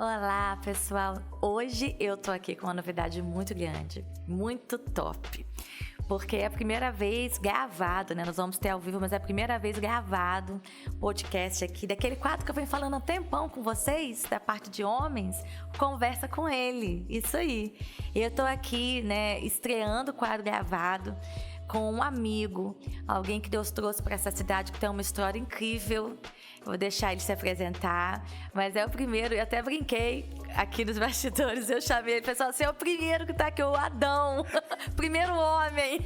Olá, pessoal! Hoje eu tô aqui com uma novidade muito grande, muito top. Porque é a primeira vez gravado, né? Nós vamos ter ao vivo, mas é a primeira vez gravado podcast aqui, daquele quadro que eu venho falando há um tempão com vocês, da parte de homens, conversa com ele, isso aí. Eu tô aqui, né, estreando o quadro gravado com um amigo, alguém que Deus trouxe para essa cidade que tem uma história incrível. Vou deixar ele se apresentar, mas é o primeiro, eu até brinquei aqui nos bastidores, eu chamei ele, pessoal, você é o primeiro que tá aqui, o Adão, primeiro homem,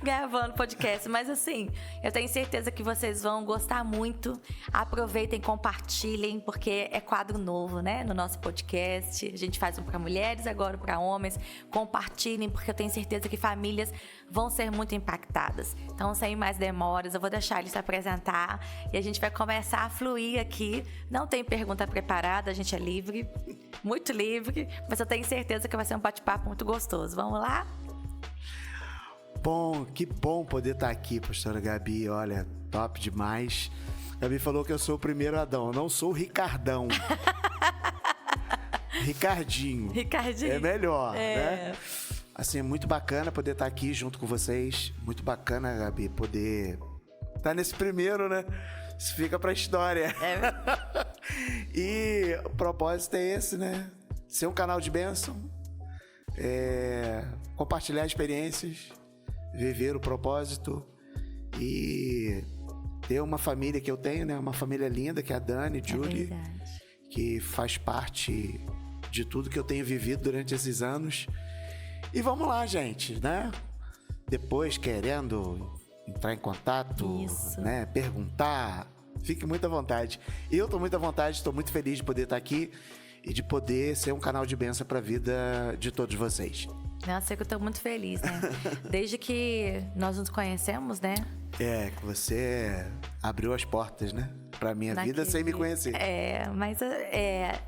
gravando podcast. Mas assim, eu tenho certeza que vocês vão gostar muito, aproveitem, compartilhem, porque é quadro novo, né, no nosso podcast, a gente faz um para mulheres, agora para homens, compartilhem, porque eu tenho certeza que famílias vão ser muito impactadas. Então, sem mais demoras, eu vou deixar ele se apresentar e a gente vai começar a fluir aqui. Não tem pergunta preparada, a gente é livre, muito livre, mas eu tenho certeza que vai ser um bate-papo muito gostoso. Vamos lá? Bom, que bom poder estar aqui, pastora Gabi. Olha, top demais. Gabi falou que eu sou o primeiro Adão, eu não sou o Ricardão. Ricardinho. É melhor, né? Assim, é muito bacana poder estar aqui junto com vocês. Muito bacana, Gabi, poder estar nesse primeiro, né? Isso fica pra história. E o propósito é esse, né? Ser um canal de bênção, compartilhar experiências, viver o propósito e ter uma família que eu tenho, né? Uma família linda, que é a Dani, Julie, que faz parte de tudo que eu tenho vivido durante esses anos. E vamos lá, gente, né? Depois, querendo entrar em contato, né? Perguntar, fique muito à vontade. Eu tô muito à vontade, estou muito feliz de poder estar aqui e de poder ser um canal de bênção para a vida de todos vocês. Nossa, eu tô muito feliz, né? Desde que nós nos conhecemos, né? Que você abriu as portas, né? Pra minha vida sem me conhecer. Mas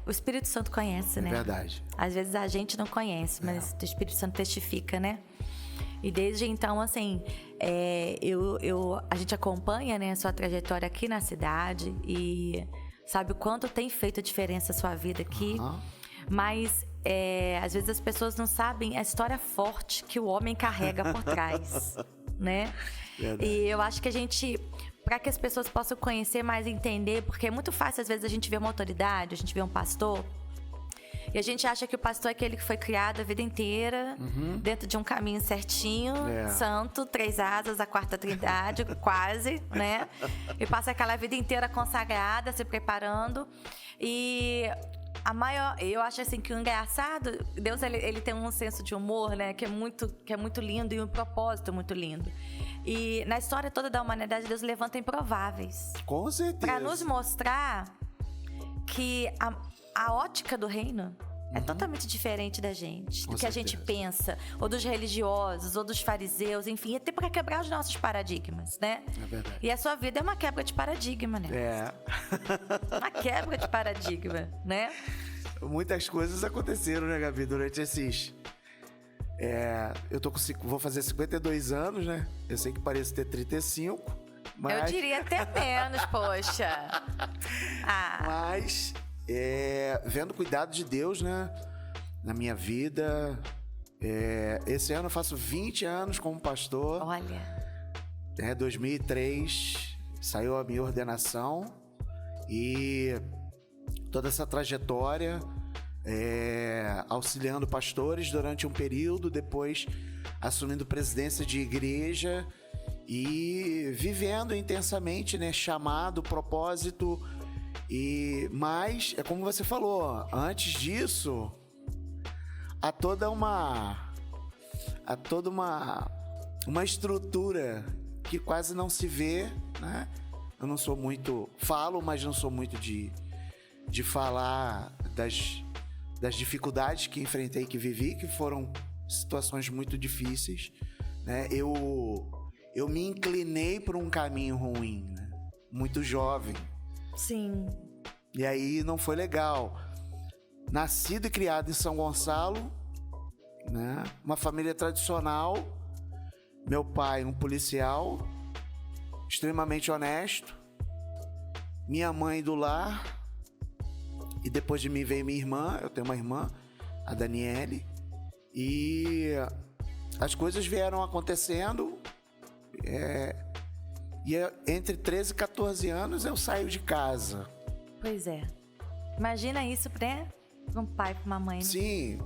o Espírito Santo conhece, né? É verdade. Às vezes a gente não conhece, mas o Espírito Santo testifica, né? E desde então, assim, a gente acompanha, né, a sua trajetória aqui na cidade e sabe o quanto tem feito a diferença a sua vida aqui. Mas às vezes as pessoas não sabem a história forte que o homem carrega por trás, né? Verdade. E eu acho que a gente, para que as pessoas possam conhecer mais e entender, porque é muito fácil às vezes a gente ver uma autoridade, a gente vê um pastor, e a gente acha que o pastor é aquele que foi criado a vida inteira, dentro de um caminho certinho, santo, 3 asas, a quarta trindade, quase, né? E passa aquela vida inteira consagrada, se preparando. E eu acho assim que o engraçado, Deus ele tem um senso de humor, né, que é muito lindo e um propósito muito lindo. E na história toda da humanidade, Deus levanta improváveis. Com certeza. Para nos mostrar que a ótica do reino é totalmente diferente da gente, do que a gente pensa, ou dos religiosos, ou dos fariseus, enfim, até para quebrar os nossos paradigmas, né? É verdade. E a sua vida é uma quebra de paradigma, né? Uma quebra de paradigma, né? Muitas coisas aconteceram, né, Gabi, durante esses... vou fazer 52 anos, né? Eu sei que pareço ter 35, mas... Eu diria até menos, poxa. Mas... vendo o cuidado de Deus, né, na minha vida. Esse ano eu faço 20 anos como pastor. Olha. 2003 saiu a minha ordenação e toda essa trajetória auxiliando pastores durante um período, depois assumindo presidência de igreja e vivendo intensamente, né, chamado, propósito. Mas, é como você falou, antes disso, há toda uma estrutura que quase não se vê, né? Eu não sou muito... Falo, mas não sou muito de falar das dificuldades que enfrentei, que vivi, que foram situações muito difíceis, né? Eu me inclinei por um caminho ruim, né? Muito jovem. Sim. E aí não foi legal. Nascido e criado em São Gonçalo, né? Uma família tradicional. Meu pai, um policial, extremamente honesto. Minha mãe do lar. E depois de mim veio minha irmã, eu tenho uma irmã, a Daniele, e as coisas vieram acontecendo, e entre 13 e 14 anos eu saio de casa. Pois é. Imagina isso para um pai, para uma mãe. Né? Sim,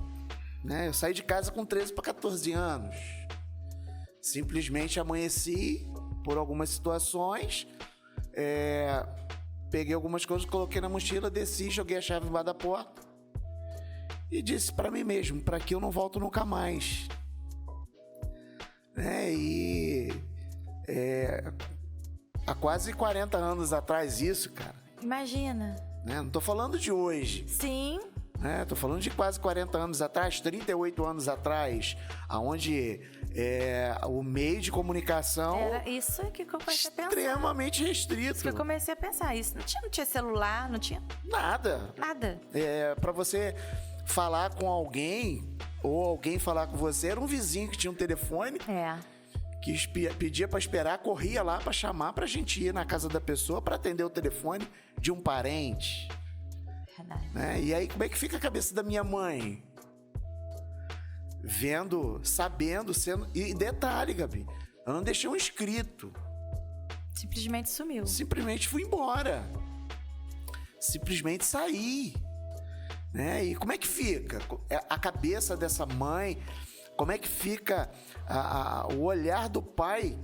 né? Eu saí de casa com 13 para 14 anos. Simplesmente amanheci por algumas situações, peguei algumas coisas, coloquei na mochila, desci, joguei a chave embaixo da porta e disse para mim mesmo, para que eu não volto nunca mais. Há quase 40 anos atrás isso, cara. Imagina. Né? Não tô falando de hoje. Sim. Tô falando de quase 40 anos atrás, 38 anos atrás, onde o meio de comunicação era isso que eu comecei a pensar. Extremamente restrito. Isso que eu comecei a pensar. Isso não tinha celular, não tinha nada. Para você falar com alguém ou alguém falar com você, era um vizinho que tinha um telefone. Que pedia para esperar, corria lá para chamar pra gente ir na casa da pessoa para atender o telefone de um parente. Verdade. E aí, como é que fica a cabeça da minha mãe? Vendo, sabendo, sendo... E detalhe, Gabi, eu não deixei um escrito. Simplesmente sumiu. Simplesmente fui embora. Simplesmente saí. E como é que fica a cabeça dessa mãe? Como é que fica o olhar do pai,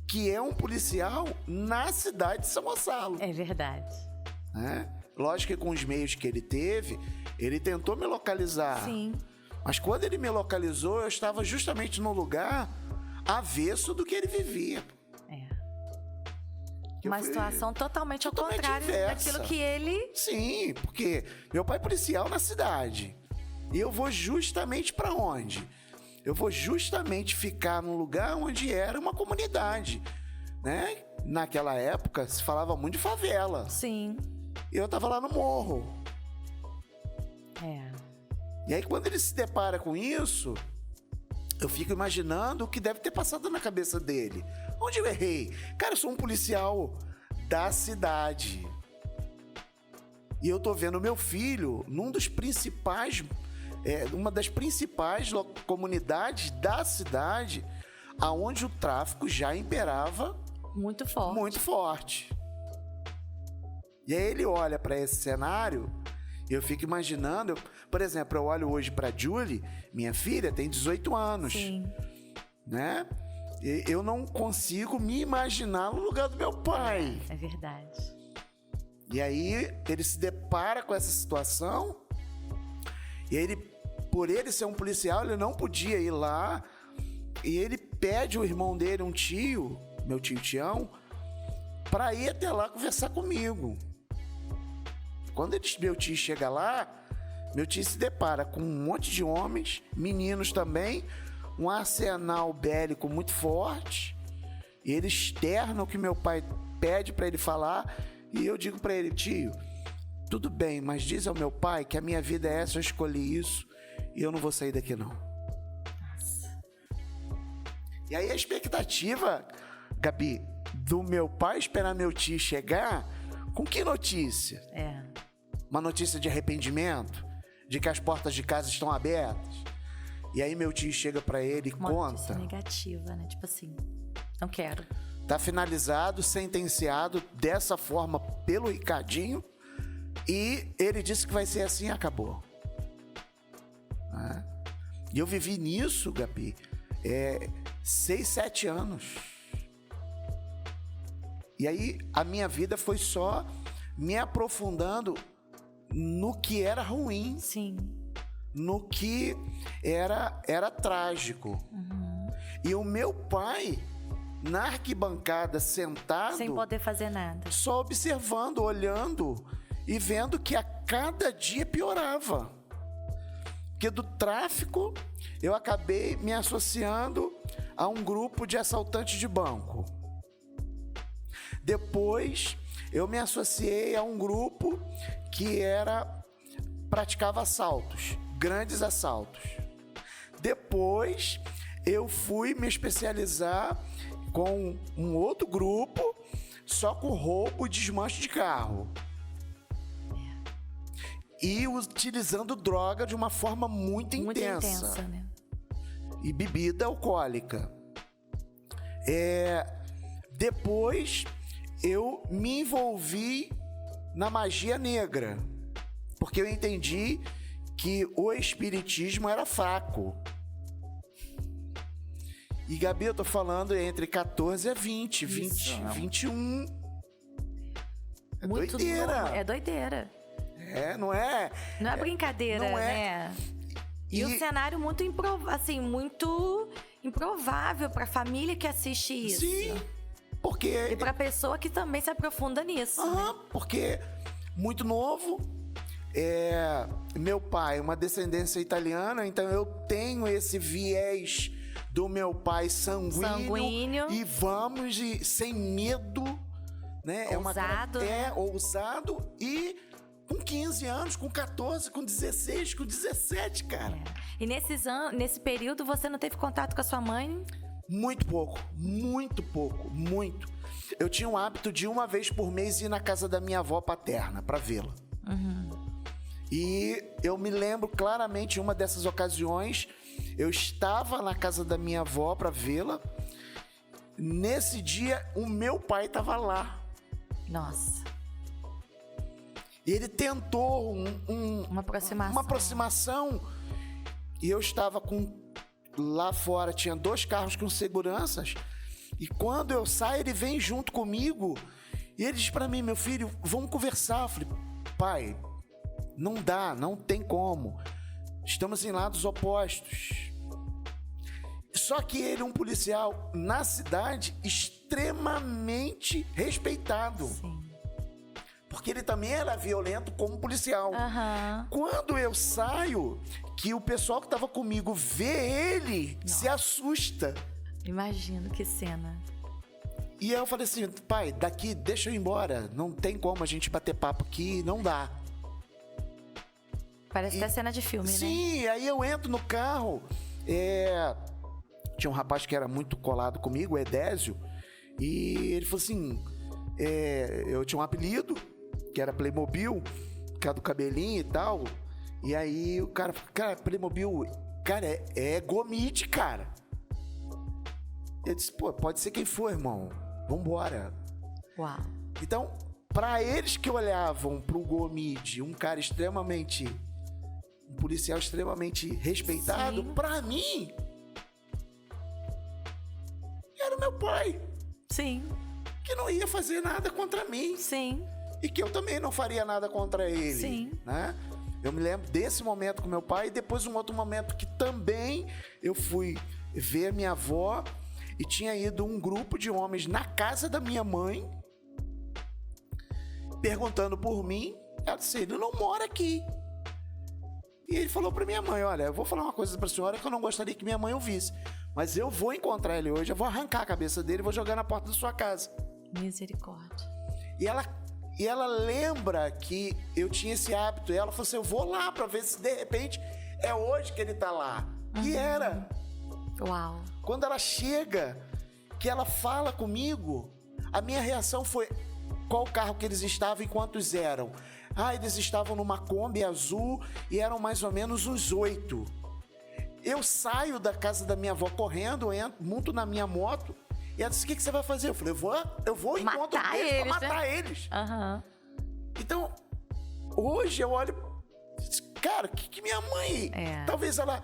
que é um policial na cidade de São Gonçalo? É verdade. Lógico que com os meios que ele teve, ele tentou me localizar. Sim. Mas quando ele me localizou, eu estava justamente no lugar avesso do que ele vivia. Uma situação totalmente ao contrário daquilo que ele... Sim, porque meu pai é policial na cidade. E eu vou justamente para onde? Eu vou justamente ficar num lugar onde era uma comunidade, né? Naquela época se falava muito de favela. Sim. E eu tava lá no morro. E aí quando ele se depara com isso, eu fico imaginando o que deve ter passado na cabeça dele. Onde eu errei? Cara, eu sou um policial da cidade. E eu tô vendo meu filho num dos principais... uma das principais comunidades da cidade, aonde o tráfico já imperava muito forte. Muito forte. E aí ele olha para esse cenário e eu fico imaginando, por exemplo, eu olho hoje para Julie, minha filha, tem 18 anos. Sim. Né? E eu não consigo me imaginar no lugar do meu pai. É verdade. E aí ele se depara com essa situação e ele, por ele ser um policial, ele não podia ir lá. E ele pede o irmão dele, um tio, meu tio Tião, para ir até lá conversar comigo. Quando meu tio chega lá, meu tio se depara com um monte de homens, meninos também, um arsenal bélico muito forte. E ele externa o que meu pai pede para ele falar. E eu digo para ele: tio, tudo bem, mas diz ao meu pai que a minha vida é essa, eu escolhi isso e eu não vou sair daqui não. Nossa. E aí a expectativa, Gabi, do meu pai esperar meu tio chegar, com que notícia? Uma notícia de arrependimento? De que as portas de casa estão abertas? E aí meu tio chega para ele e uma conta. Notícia negativa, né? Tipo assim, não quero. Tá finalizado, sentenciado dessa forma pelo Ricardinho. E ele disse que vai ser assim e acabou. E eu vivi nisso, Gabi, 6, 7 anos. E aí a minha vida foi só me aprofundando no que era ruim. Sim. No que era trágico. Uhum. E o meu pai, na arquibancada, sentado... sem poder fazer nada. Só observando, olhando e vendo que a cada dia piorava. Porque do tráfico, eu acabei me associando a um grupo de assaltantes de banco. Depois, eu me associei a um grupo que praticava assaltos, grandes assaltos. Depois, eu fui me especializar com um outro grupo, só com roubo e desmanche de carro. e utilizando droga de uma forma muito intensa, né? E bebida alcoólica. Depois eu me envolvi na magia negra, porque eu entendi que o espiritismo era fraco. E, Gabi, eu tô falando entre 14 a 20, 21. É muito doideira. Novo. É doideira. Não é? Não é brincadeira, não é. né? E um cenário muito improvável pra família que assiste isso. Sim, porque... E pra pessoa que também se aprofunda nisso, né? Porque muito novo. Meu pai, uma descendência italiana, então eu tenho esse viés do meu pai sanguíneo. E vamos sem medo, né? Ousado. Ousado e com 15 anos, com 14, com 16, com 17, cara. E nesse período você não teve contato com a sua mãe? Muito pouco. Eu tinha o hábito de uma vez por mês ir na casa da minha avó paterna pra vê-la. E eu me lembro claramente, em uma dessas ocasiões, eu estava na casa da minha avó pra vê-la. Nesse dia, o meu pai estava lá. Nossa. E ele tentou uma aproximação. E eu estava lá fora, tinha 2 carros com seguranças. E quando eu saio, ele vem junto comigo. E ele diz pra mim: meu filho, vamos conversar. Eu falei: pai, não dá, não tem como. Estamos em lados opostos. Só que ele é um policial na cidade extremamente respeitado. Sim. Porque ele também era violento como policial. Quando eu saio, que o pessoal que estava comigo vê ele, se assusta. Imagino, que cena. E aí eu falei assim: pai, daqui, deixa eu ir embora. Não tem como a gente bater papo aqui, não dá. Parece até cena de filme, né? Sim, aí eu entro no carro. Tinha um rapaz que era muito colado comigo, o Edésio. E ele falou assim: eu tinha um apelido, que era Playmobil, por causa do cabelinho e tal. E aí o cara, Playmobil, cara, é Gomide, cara. Eu disse: pô, pode ser quem for, irmão. Vambora. Uau. Então, pra eles que olhavam pro Gomide, um cara extremamente... um policial extremamente respeitado, Sim. Pra mim, era o meu pai. Sim. Que não ia fazer nada contra mim. Sim. E que eu também não faria nada contra ele. Sim. Né? Eu me lembro desse momento com meu pai, e depois um outro momento que também eu fui ver minha avó, e tinha ido um grupo de homens na casa da minha mãe, perguntando por mim. Ela disse: ele não mora aqui. E ele falou pra minha mãe: olha, eu vou falar uma coisa pra senhora que eu não gostaria que minha mãe ouvisse, mas eu vou encontrar ele hoje, eu vou arrancar a cabeça dele e vou jogar na porta da sua casa. Misericórdia. E ela lembra que eu tinha esse hábito. E ela falou assim: eu vou lá pra ver se de repente é hoje que ele tá lá. E era. Uau. Quando ela chega, que ela fala comigo, a minha reação foi: qual carro que eles estavam e quantos eram? Eles estavam numa Kombi azul e eram mais ou menos uns 8. Eu saio da casa da minha avó correndo, monto na minha moto, e ela disse: o que você vai fazer? Eu falei: eu vou encontro eles pra matar eles. Então, hoje eu olho, cara, que minha mãe... Talvez ela,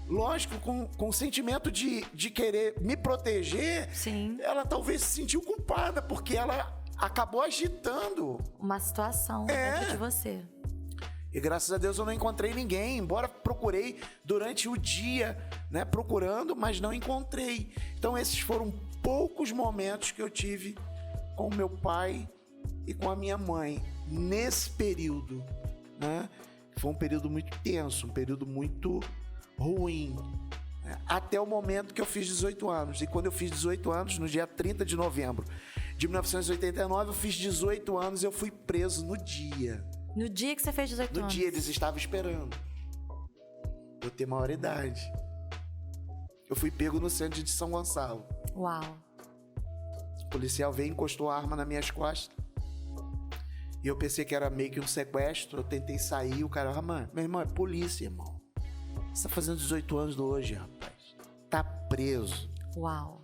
lógico, com o sentimento de querer me proteger, sim, ela talvez se sentiu culpada, porque ela acabou agitando uma situação dentro de você. E graças a Deus eu não encontrei ninguém, embora procurei durante o dia, né, procurando, mas não encontrei. Então esses foram poucos momentos que eu tive com meu pai e com a minha mãe nesse período, né? Foi um período muito tenso, um período muito ruim, né? Até o momento que eu fiz 18 anos. E quando eu fiz 18 anos, no dia 30 de novembro de 1989, eu fiz 18 anos e eu fui preso no dia. No dia que você fez 18 anos? No dia, eles estavam esperando eu ter maioridade. Eu fui pego no centro de São Gonçalo. Uau. O policial veio e encostou a arma nas minhas costas. E eu pensei que era meio que um sequestro. Eu tentei sair, o cara... mano, meu irmão, é polícia, irmão. Você tá fazendo 18 anos hoje, rapaz. Tá preso. Uau.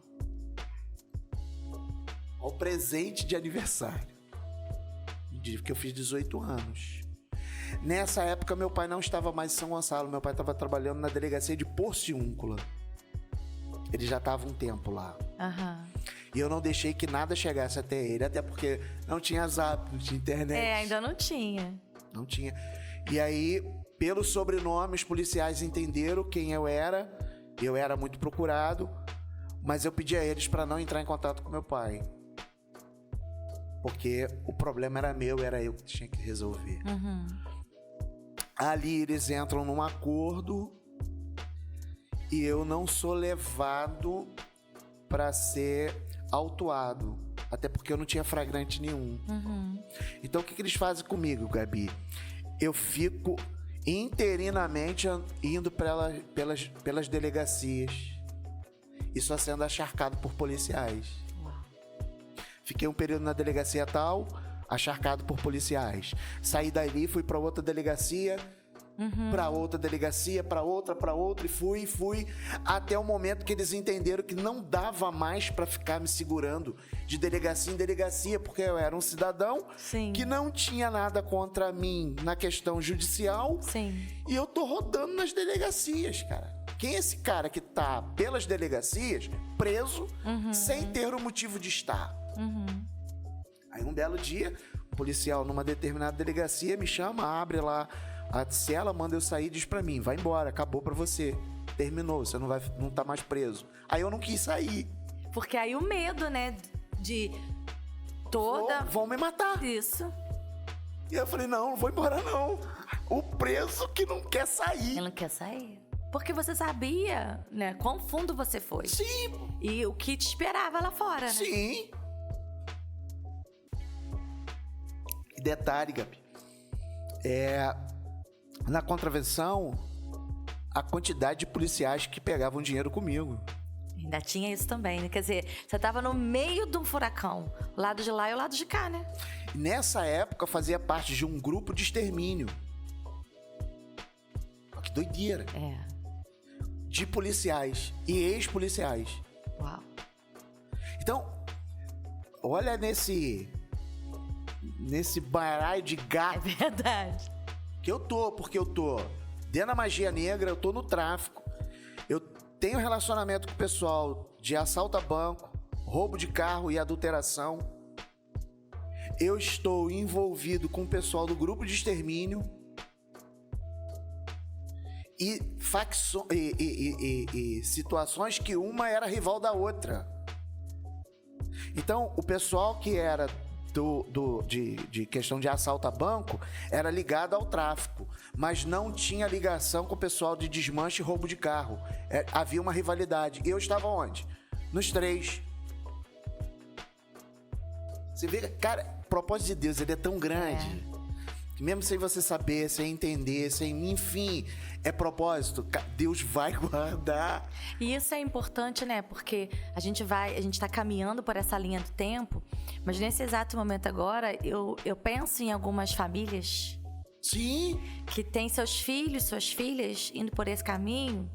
Olha o presente de aniversário. Que eu fiz 18 anos. Nessa época, meu pai não estava mais em São Gonçalo. Meu pai estava trabalhando na delegacia de Porciúncula. Ele já estava um tempo lá. E eu não deixei que nada chegasse até ele. Até porque não tinha Zap, não tinha internet. Ainda não tinha. Não tinha. E aí, pelo sobrenome, os policiais entenderam quem eu era. Eu era muito procurado. Mas eu pedi a eles para não entrar em contato com meu pai. Porque o problema era meu, era eu que tinha que resolver. Ali eles entram num acordo e eu não sou levado para ser autuado. Até porque eu não tinha flagrante nenhum. Então o que eles fazem comigo, Gabi? Eu fico interinamente indo pelas delegacias e só sendo acharcado por policiais. Fiquei um período na delegacia tal, acharcado por policiais. Saí dali, fui para outra delegacia, para outra delegacia, para outra, e fui, até o momento que eles entenderam que não dava mais para ficar me segurando de delegacia em delegacia, porque eu era um cidadão que não tinha nada contra mim na questão judicial. E eu tô rodando nas delegacias, cara. Quem é esse cara que tá pelas delegacias, preso, sem ter o motivo de estar? Aí um belo dia, o policial numa determinada delegacia me chama, abre lá a cela, manda eu sair e diz pra mim: vai embora, acabou pra você, terminou, você não tá mais preso. Aí eu não quis sair. Porque aí o medo, né, de vão me matar. Isso. E eu falei: não vou embora não. O preso que não quer sair. Ele não quer sair. Porque você sabia, né, quão fundo você foi. Sim. E o que te esperava lá fora, né? Sim. E detalhe, Gabi, na contravenção, a quantidade de policiais que pegavam dinheiro comigo. Ainda tinha isso também, né? Quer dizer, você tava no meio de um furacão, o lado de lá e o lado de cá, né? Nessa época, eu fazia parte de um grupo de extermínio. Que doideira. De policiais e ex-policiais. Uau. Então, olha nesse baralho de gato. É verdade. Que eu tô, porque eu tô dentro da magia negra, eu tô no tráfico, eu tenho relacionamento com o pessoal de assalto a banco, roubo de carro e adulteração. Eu estou envolvido com o pessoal do grupo de extermínio e situações que uma era rival da outra. Então, o pessoal que era de questão de assalto a banco era ligado ao tráfico, mas não tinha ligação com o pessoal de desmanche e roubo de carro. Havia uma rivalidade. E eu estava onde? Nos três. Você vê, cara, o propósito de Deus, ele é tão grande. Que mesmo sem você saber, sem entender, enfim, é propósito. Deus vai guardar. E isso é importante, né? Porque a gente tá caminhando por essa linha do tempo, mas nesse exato momento agora, eu penso em algumas famílias. Sim. Que têm seus filhos, suas filhas indo por esse caminho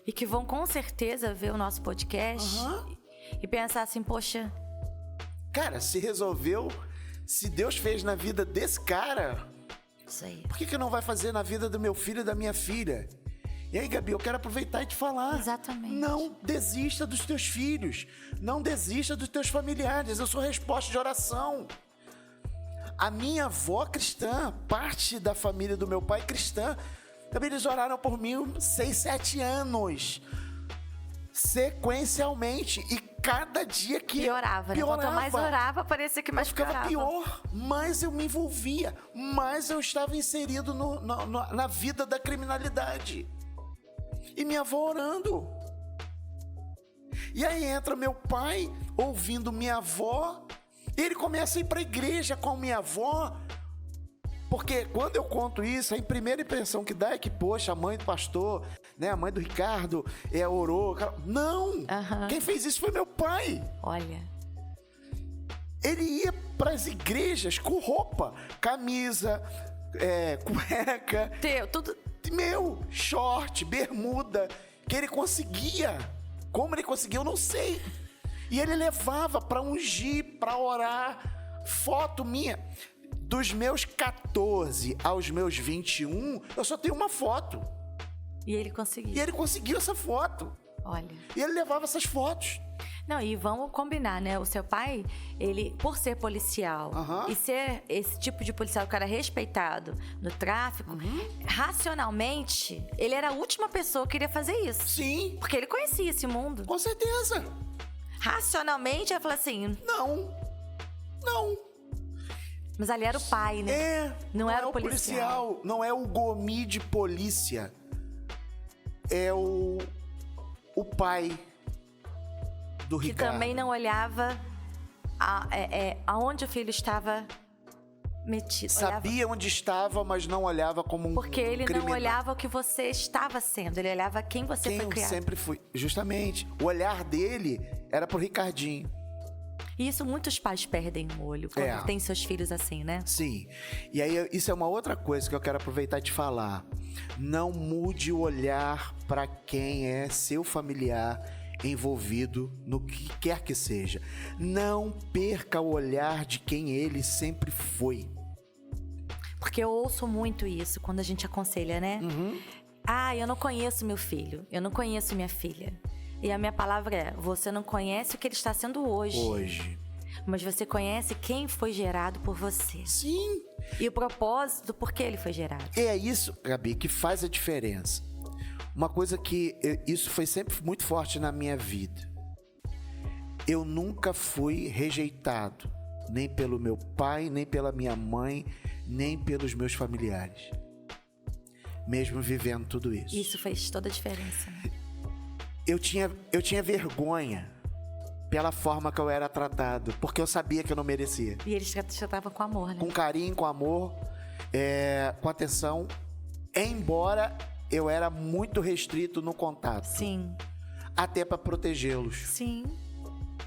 e que vão com certeza ver o nosso podcast e pensar assim, poxa... Cara, se resolveu, se Deus fez na vida desse cara... Isso aí. Por que não vai fazer na vida do meu filho e da minha filha? E aí, Gabi, eu quero aproveitar e te falar. Exatamente. Não desista dos teus filhos. Não desista dos teus familiares. Eu sou resposta de oração. A minha avó cristã, parte da família do meu pai cristã, também eles oraram por mim 6, 7 anos. Sequencialmente. E cada dia que piorava, né? Quanto mais orava, parecia que mais ficava pior. Mais eu me envolvia, mais eu estava inserido na vida da criminalidade. E minha avó orando. E aí entra meu pai ouvindo minha avó. Ele começa a ir para a igreja com minha avó. Porque quando eu conto isso, a primeira impressão que dá é que, poxa, a mãe do pastor, né, a mãe do Ricardo, orou. Não! Quem fez isso foi meu pai. Olha. Ele ia para as igrejas com roupa, camisa, cueca. Tudo. Short, bermuda, que ele conseguia. Como ele conseguia, eu não sei. E ele levava para ungir, para orar. Foto minha. Dos meus 14 aos meus 21, eu só tenho uma foto. E ele conseguiu. E ele conseguiu essa foto. Olha. E ele levava essas fotos. Não, e vamos combinar, né? O seu pai, ele, por ser policial e ser esse tipo de policial, que era respeitado no tráfico, racionalmente, ele era a última pessoa que iria fazer isso. Sim. Porque ele conhecia esse mundo. Com certeza. Racionalmente, ele falou assim... Não. Mas ali era o pai, né? Não era o policial. Não é o gomi de polícia. É o pai do Ricardo. Que também não olhava aonde o filho estava metido. Sabia onde estava, mas não olhava como um Porque ele criminal. não olhava o que você estava sendo. Ele olhava quem você foi criado. Quem eu sempre fui. Justamente. O olhar dele era pro Ricardinho. E isso muitos pais perdem o olho quando tem seus filhos assim, né? Sim. E aí, isso é uma outra coisa que eu quero aproveitar e te falar. Não mude o olhar para quem é seu familiar envolvido no que quer que seja. Não perca o olhar de quem ele sempre foi. Porque eu ouço muito isso quando a gente aconselha, né? Eu não conheço meu filho, eu não conheço minha filha. E a minha palavra é, você não conhece o que ele está sendo hoje. Mas você conhece quem foi gerado por você. Sim. E o propósito por que ele foi gerado. É isso, Gabi, que faz a diferença. Uma coisa que isso foi sempre muito forte na minha vida. Eu nunca fui rejeitado, nem pelo meu pai, nem pela minha mãe, nem pelos meus familiares. Mesmo vivendo tudo isso. Isso fez toda a diferença, né? Eu tinha vergonha pela forma que eu era tratado, porque eu sabia que eu não merecia. E eles tratavam com amor, né? Com carinho, com amor, com atenção, embora eu era muito restrito no contato. Sim. Até para protegê-los. Sim.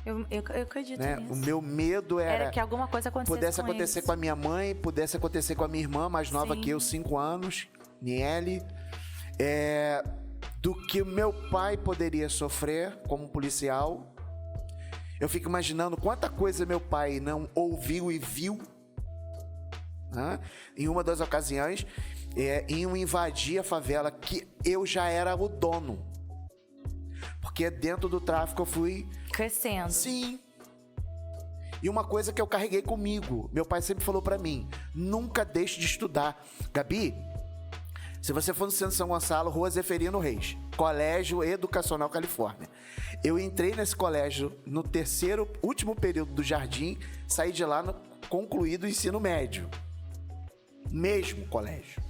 Eu acredito nisso. O meu medo era que alguma coisa acontecesse pudesse acontecer eles. com a minha mãe, pudesse acontecer com a minha irmã mais nova que eu, 5 anos, Niele. Do que o meu pai poderia sofrer como policial. Eu fico imaginando quanta coisa meu pai não ouviu e viu. Em uma das ocasiões, iam invadir a favela que eu já era o dono. Porque dentro do tráfico eu fui... crescendo. Sim. E uma coisa que eu carreguei comigo, meu pai sempre falou pra mim, nunca deixe de estudar. Gabi, se você for no Centro São Gonçalo, Rua Zeferino Reis, Colégio Educacional Califórnia. Eu entrei nesse colégio no último período do jardim, saí de lá concluído o ensino médio. Mesmo colégio.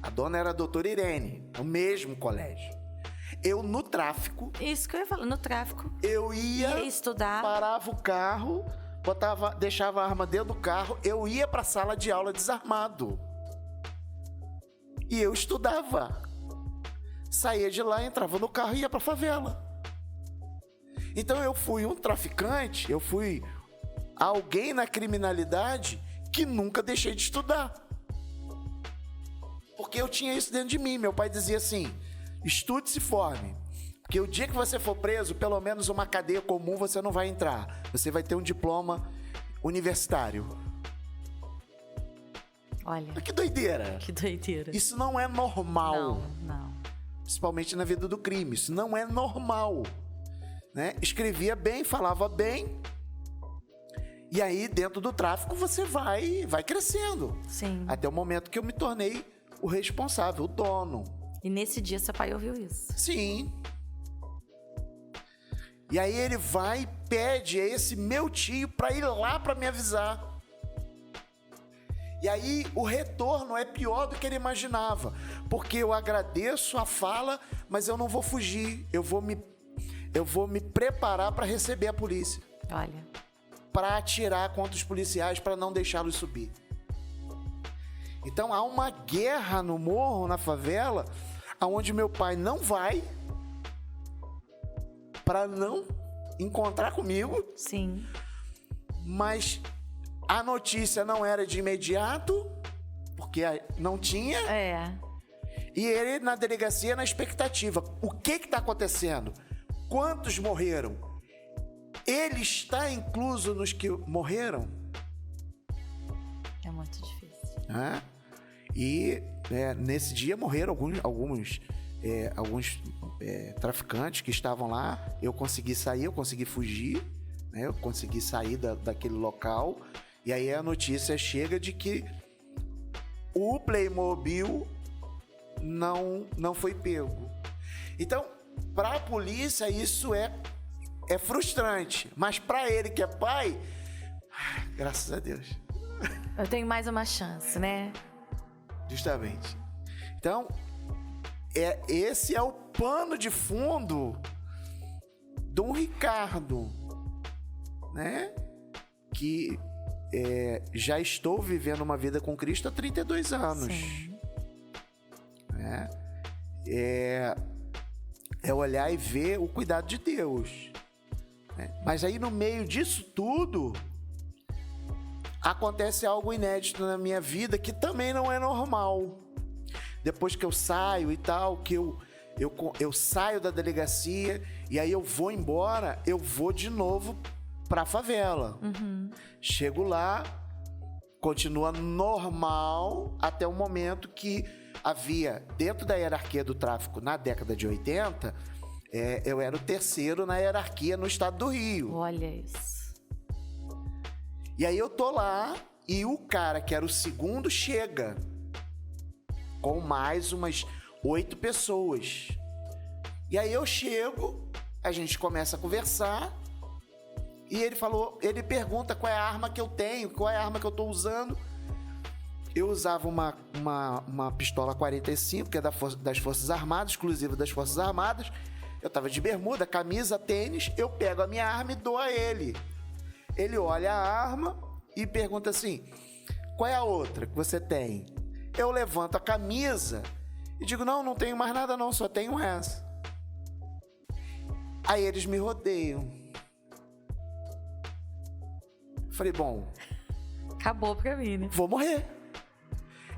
A dona era a doutora Irene, o mesmo colégio. Eu no tráfico... Isso que eu ia falar, no tráfico. Eu ia estudar. Parava o carro, deixava a arma dentro do carro, eu ia pra sala de aula desarmado. E eu estudava. Saía de lá, entrava no carro e ia pra favela. Então eu fui um traficante, eu fui alguém na criminalidade que nunca deixei de estudar. Porque eu tinha isso dentro de mim. Meu pai dizia assim, estude e se forme. Porque o dia que você for preso, pelo menos uma cadeia comum você não vai entrar. Você vai ter um diploma universitário. Olha. Que doideira. Que doideira. Isso não é normal. Não. Principalmente na vida do crime. Isso não é normal. Né? Escrevia bem, falava bem. E aí, dentro do tráfico, você vai crescendo. Sim. Até o momento que eu me tornei o responsável, o dono. E nesse dia, seu pai ouviu isso? Sim. E aí ele vai e pede a esse meu tio para ir lá para me avisar. E aí o retorno é pior do que ele imaginava. Porque eu agradeço a fala, mas eu não vou fugir. Eu vou me preparar para receber a polícia. Olha. Para atirar contra os policiais, para não deixá-los subir. Então há uma guerra no morro, na favela, onde meu pai não vai para não encontrar comigo. Sim. mas a notícia não era de imediato, porque não tinha. E ele na delegacia na expectativa. O que está acontecendo? Quantos morreram? Ele está incluso nos que morreram? É muito difícil. E nesse dia morreram alguns traficantes que estavam lá. Eu consegui sair, eu consegui fugir, né? Eu consegui sair daquele local. E aí a notícia chega de que o Playmobil não foi pego. Então, para a polícia isso é frustrante, mas para ele que é pai, graças a Deus, eu tenho mais uma chance, né? Justamente. Então, esse é o pano de fundo do Ricardo, né? Que já estou vivendo uma vida com Cristo há 32 anos. Sim. É olhar e ver o cuidado de Deus. Mas aí no meio disso tudo acontece algo inédito na minha vida que também não é normal. Depois que eu saio e tal, que eu saio da delegacia e aí eu vou embora, eu vou de novo pra favela. Chego lá, continua normal até o momento que havia, dentro da hierarquia do tráfico na década de 80, eu era o terceiro na hierarquia no estado do Rio. Olha isso. E aí eu tô lá e o cara que era o segundo chega com mais umas 8 pessoas. E aí eu chego, a gente começa a conversar e ele pergunta qual é a arma que eu tenho, qual é a arma que eu tô usando. Eu usava uma pistola 45, que é das Forças Armadas, exclusiva das Forças Armadas. Eu tava de bermuda, camisa, tênis, eu pego a minha arma e dou a ele. Ele olha a arma e pergunta assim, qual é a outra que você tem? Eu levanto a camisa e digo, não tenho mais nada não, só tenho essa. Aí eles me rodeiam. Falei, bom... acabou pra mim, né? Vou morrer.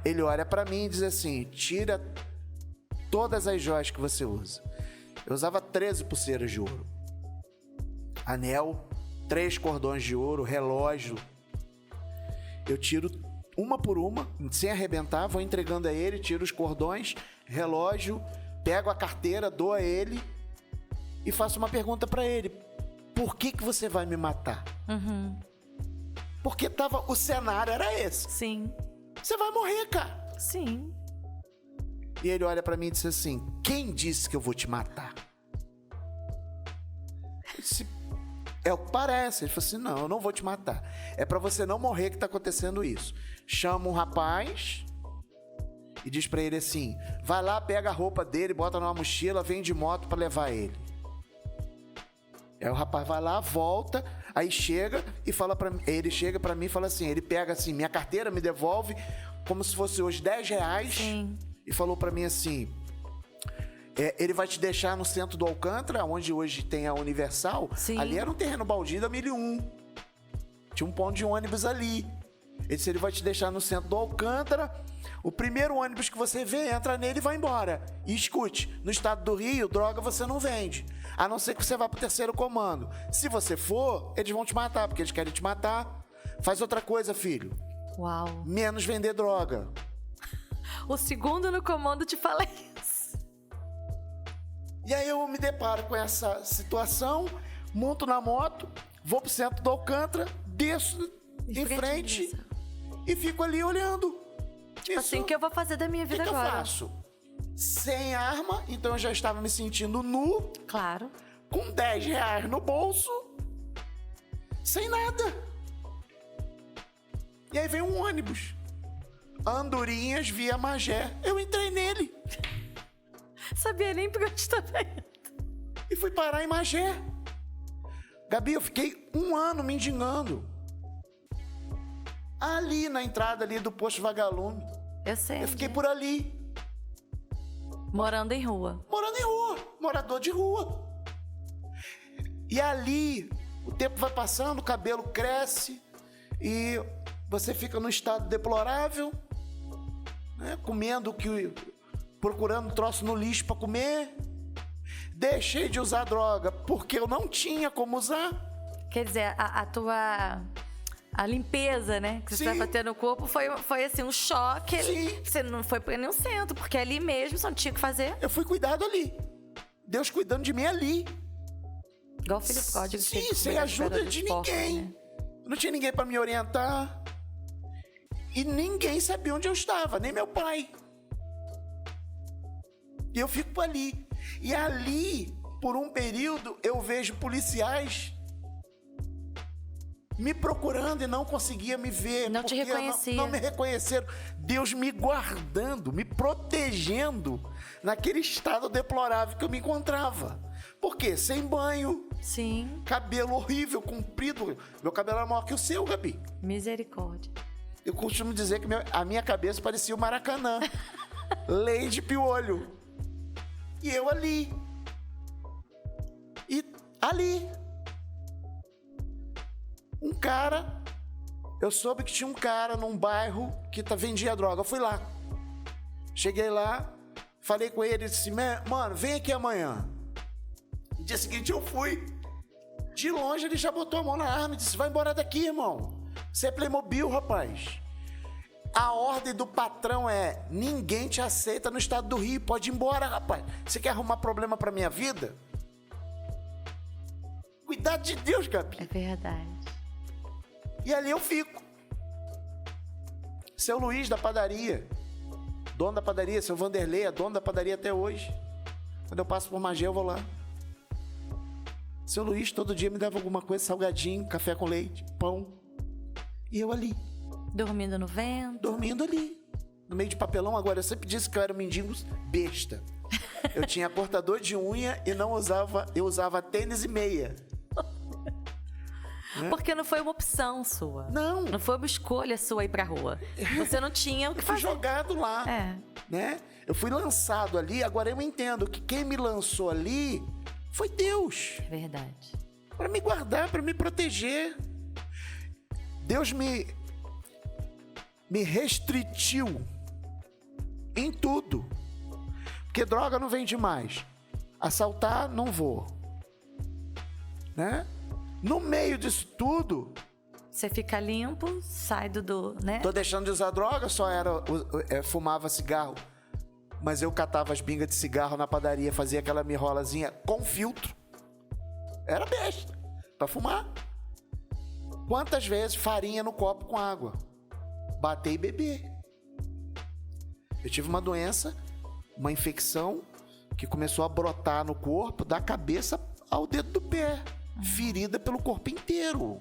Ele olha pra mim e diz assim, tira todas as joias que você usa. Eu usava 13 pulseiras de ouro. Anel, 3 cordões de ouro, relógio. Eu tiro uma por uma, sem arrebentar, vou entregando a ele, tiro os cordões, relógio, pego a carteira, dou a ele e faço uma pergunta pra ele. Por que você vai me matar? Porque o cenário era esse. Sim. Você vai morrer, cara. Sim. E ele olha pra mim e disse assim, quem disse que eu vou te matar? Eu disse, é o que parece. Ele falou assim, não, eu não vou te matar. É pra você não morrer que tá acontecendo isso. Chama um rapaz e diz pra ele assim, vai lá, pega a roupa dele, bota numa mochila, vem de moto pra levar ele. Aí o rapaz vai lá, volta, aí chega e fala pra mim, ele chega pra mim e fala assim, ele pega assim, minha carteira, me devolve como se fosse hoje R$10. Sim. E falou pra mim assim, ele vai te deixar no centro do Alcântara, onde hoje tem a Universal. Sim. Ali era um terreno baldio da 1001. Tinha um ponto de ônibus ali. Ele disse, ele vai te deixar no centro do Alcântara. O primeiro ônibus que você vê, entra nele e vai embora. E escute, no estado do Rio, droga você não vende. A não ser que você vá pro 3º comando. Se você for, eles vão te matar, porque eles querem te matar. Faz outra coisa, filho. Uau. Menos vender droga. O segundo no comando te fala isso. E aí eu me deparo com essa situação, monto na moto, vou pro centro do Alcântara, desço em frente e fico ali olhando. Tipo assim, o que eu vou fazer da minha vida agora? O que eu faço? Sem arma, então eu já estava me sentindo nu. Claro. Com R$10 no bolso, sem nada. E aí vem um ônibus. Andorinhas via Magé. Eu entrei nele. Sabia nem por onde estava indo. E fui parar em Magé. Gabi, eu fiquei 1 ano mendigando. Ali na entrada ali do posto Vagalume. Eu sei. Eu fiquei por ali. Morando em rua. Morando em rua. Morador de rua. E ali O tempo vai passando, o cabelo cresce e você fica num estado deplorável, né? Procurando troço no lixo para comer. Deixei de usar droga porque eu não tinha como usar. Quer dizer, a limpeza, né, que você estava tendo no corpo foi assim, um choque. Sim. Você não foi para nenhum centro, porque ali mesmo você não tinha o que fazer. Eu fui cuidado ali. Deus cuidando de mim ali. Igual o filho pródigo. Sim, sem ajuda de ninguém. Né? Não tinha ninguém para me orientar. E ninguém sabia onde eu estava, nem meu pai. E eu fico ali. E ali, por um período, eu vejo policiais me procurando e não conseguia me ver. Não te reconhecia. Não me reconheceram. Deus me guardando, me protegendo naquele estado deplorável que eu me encontrava. Por quê? Sem banho. Sim. Cabelo horrível, comprido. Meu cabelo era maior que o seu, Gabi. Misericórdia. Eu costumo dizer que a minha cabeça parecia o Maracanã. Lei de piolho. E eu ali. E ali. Um cara, eu soube que tinha um cara num bairro que vendia droga. Eu fui lá. Cheguei lá, falei com ele, ele disse, mano, vem aqui amanhã. No dia seguinte eu fui. De longe ele já botou a mão na arma e disse, vai embora daqui, irmão. Você é Playmobil, rapaz. A ordem do patrão é, ninguém te aceita no estado do Rio, pode ir embora, rapaz. Você quer arrumar problema pra minha vida? Cuidado de Deus, Gabi. É verdade. E ali eu fico. Seu Luiz da padaria, dono da padaria, seu Vanderlei, é dono da padaria até hoje. Quando eu passo por Magé, eu vou lá. Seu Luiz todo dia me dava alguma coisa, salgadinho, café com leite, pão. E eu ali. Dormindo no vento. Dormindo ali. No meio de papelão. Agora, eu sempre disse que eu era um mendigo besta. Eu tinha cortador de unha e eu usava tênis e meia. Porque não foi uma opção sua. Não. Não foi uma escolha sua ir pra rua. Você não tinha o que fazer. Eu fui jogado lá. É. Né? Eu fui lançado ali. Agora eu entendo que quem me lançou ali foi Deus. Verdade. Para me guardar, para me proteger. Deus me restritiu em tudo. Porque droga não vende mais. Assaltar, não vou. Né? No meio disso tudo... Você fica limpo, sai né? Tô deixando de usar droga, fumava cigarro. Mas eu catava as bingas de cigarro na padaria, fazia aquela mirrolazinha com filtro. Era besta, pra fumar. Quantas vezes farinha no copo com água? Bater e beber. Eu tive uma doença, uma infecção, que começou a brotar no corpo, da cabeça ao dedo do pé. Ferida pelo corpo inteiro,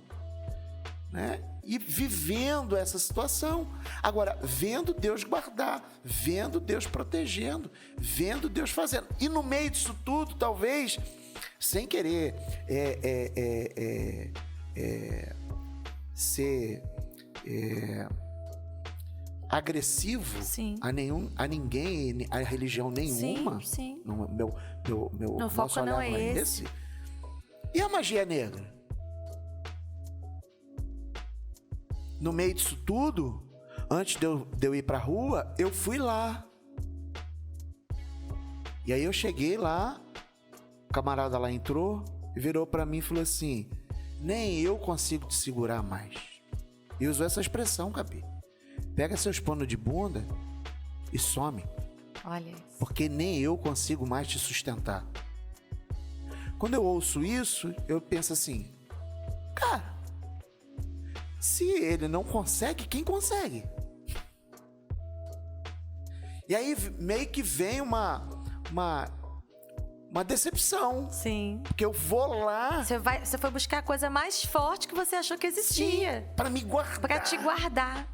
né? E vivendo essa situação. Agora, vendo Deus guardar, vendo Deus protegendo, vendo Deus fazendo. E no meio disso tudo, talvez, sem querer ser agressivo a ninguém, a religião nenhuma. Sim. Meu foco não é esse. E a magia negra? No meio disso tudo, antes de eu ir pra rua, eu fui lá. E aí eu cheguei lá, o camarada lá entrou e virou pra mim e falou assim, nem eu consigo te segurar mais. E usou essa expressão, Gabi. Pega seus panos de bunda e some. Olha isso. Porque nem eu consigo mais te sustentar. Quando eu ouço isso, eu penso assim, cara, se ele não consegue, quem consegue? E aí meio que vem uma decepção. Sim. Porque eu vou lá... Você foi buscar a coisa mais forte que você achou que existia. Para me guardar. Para te guardar.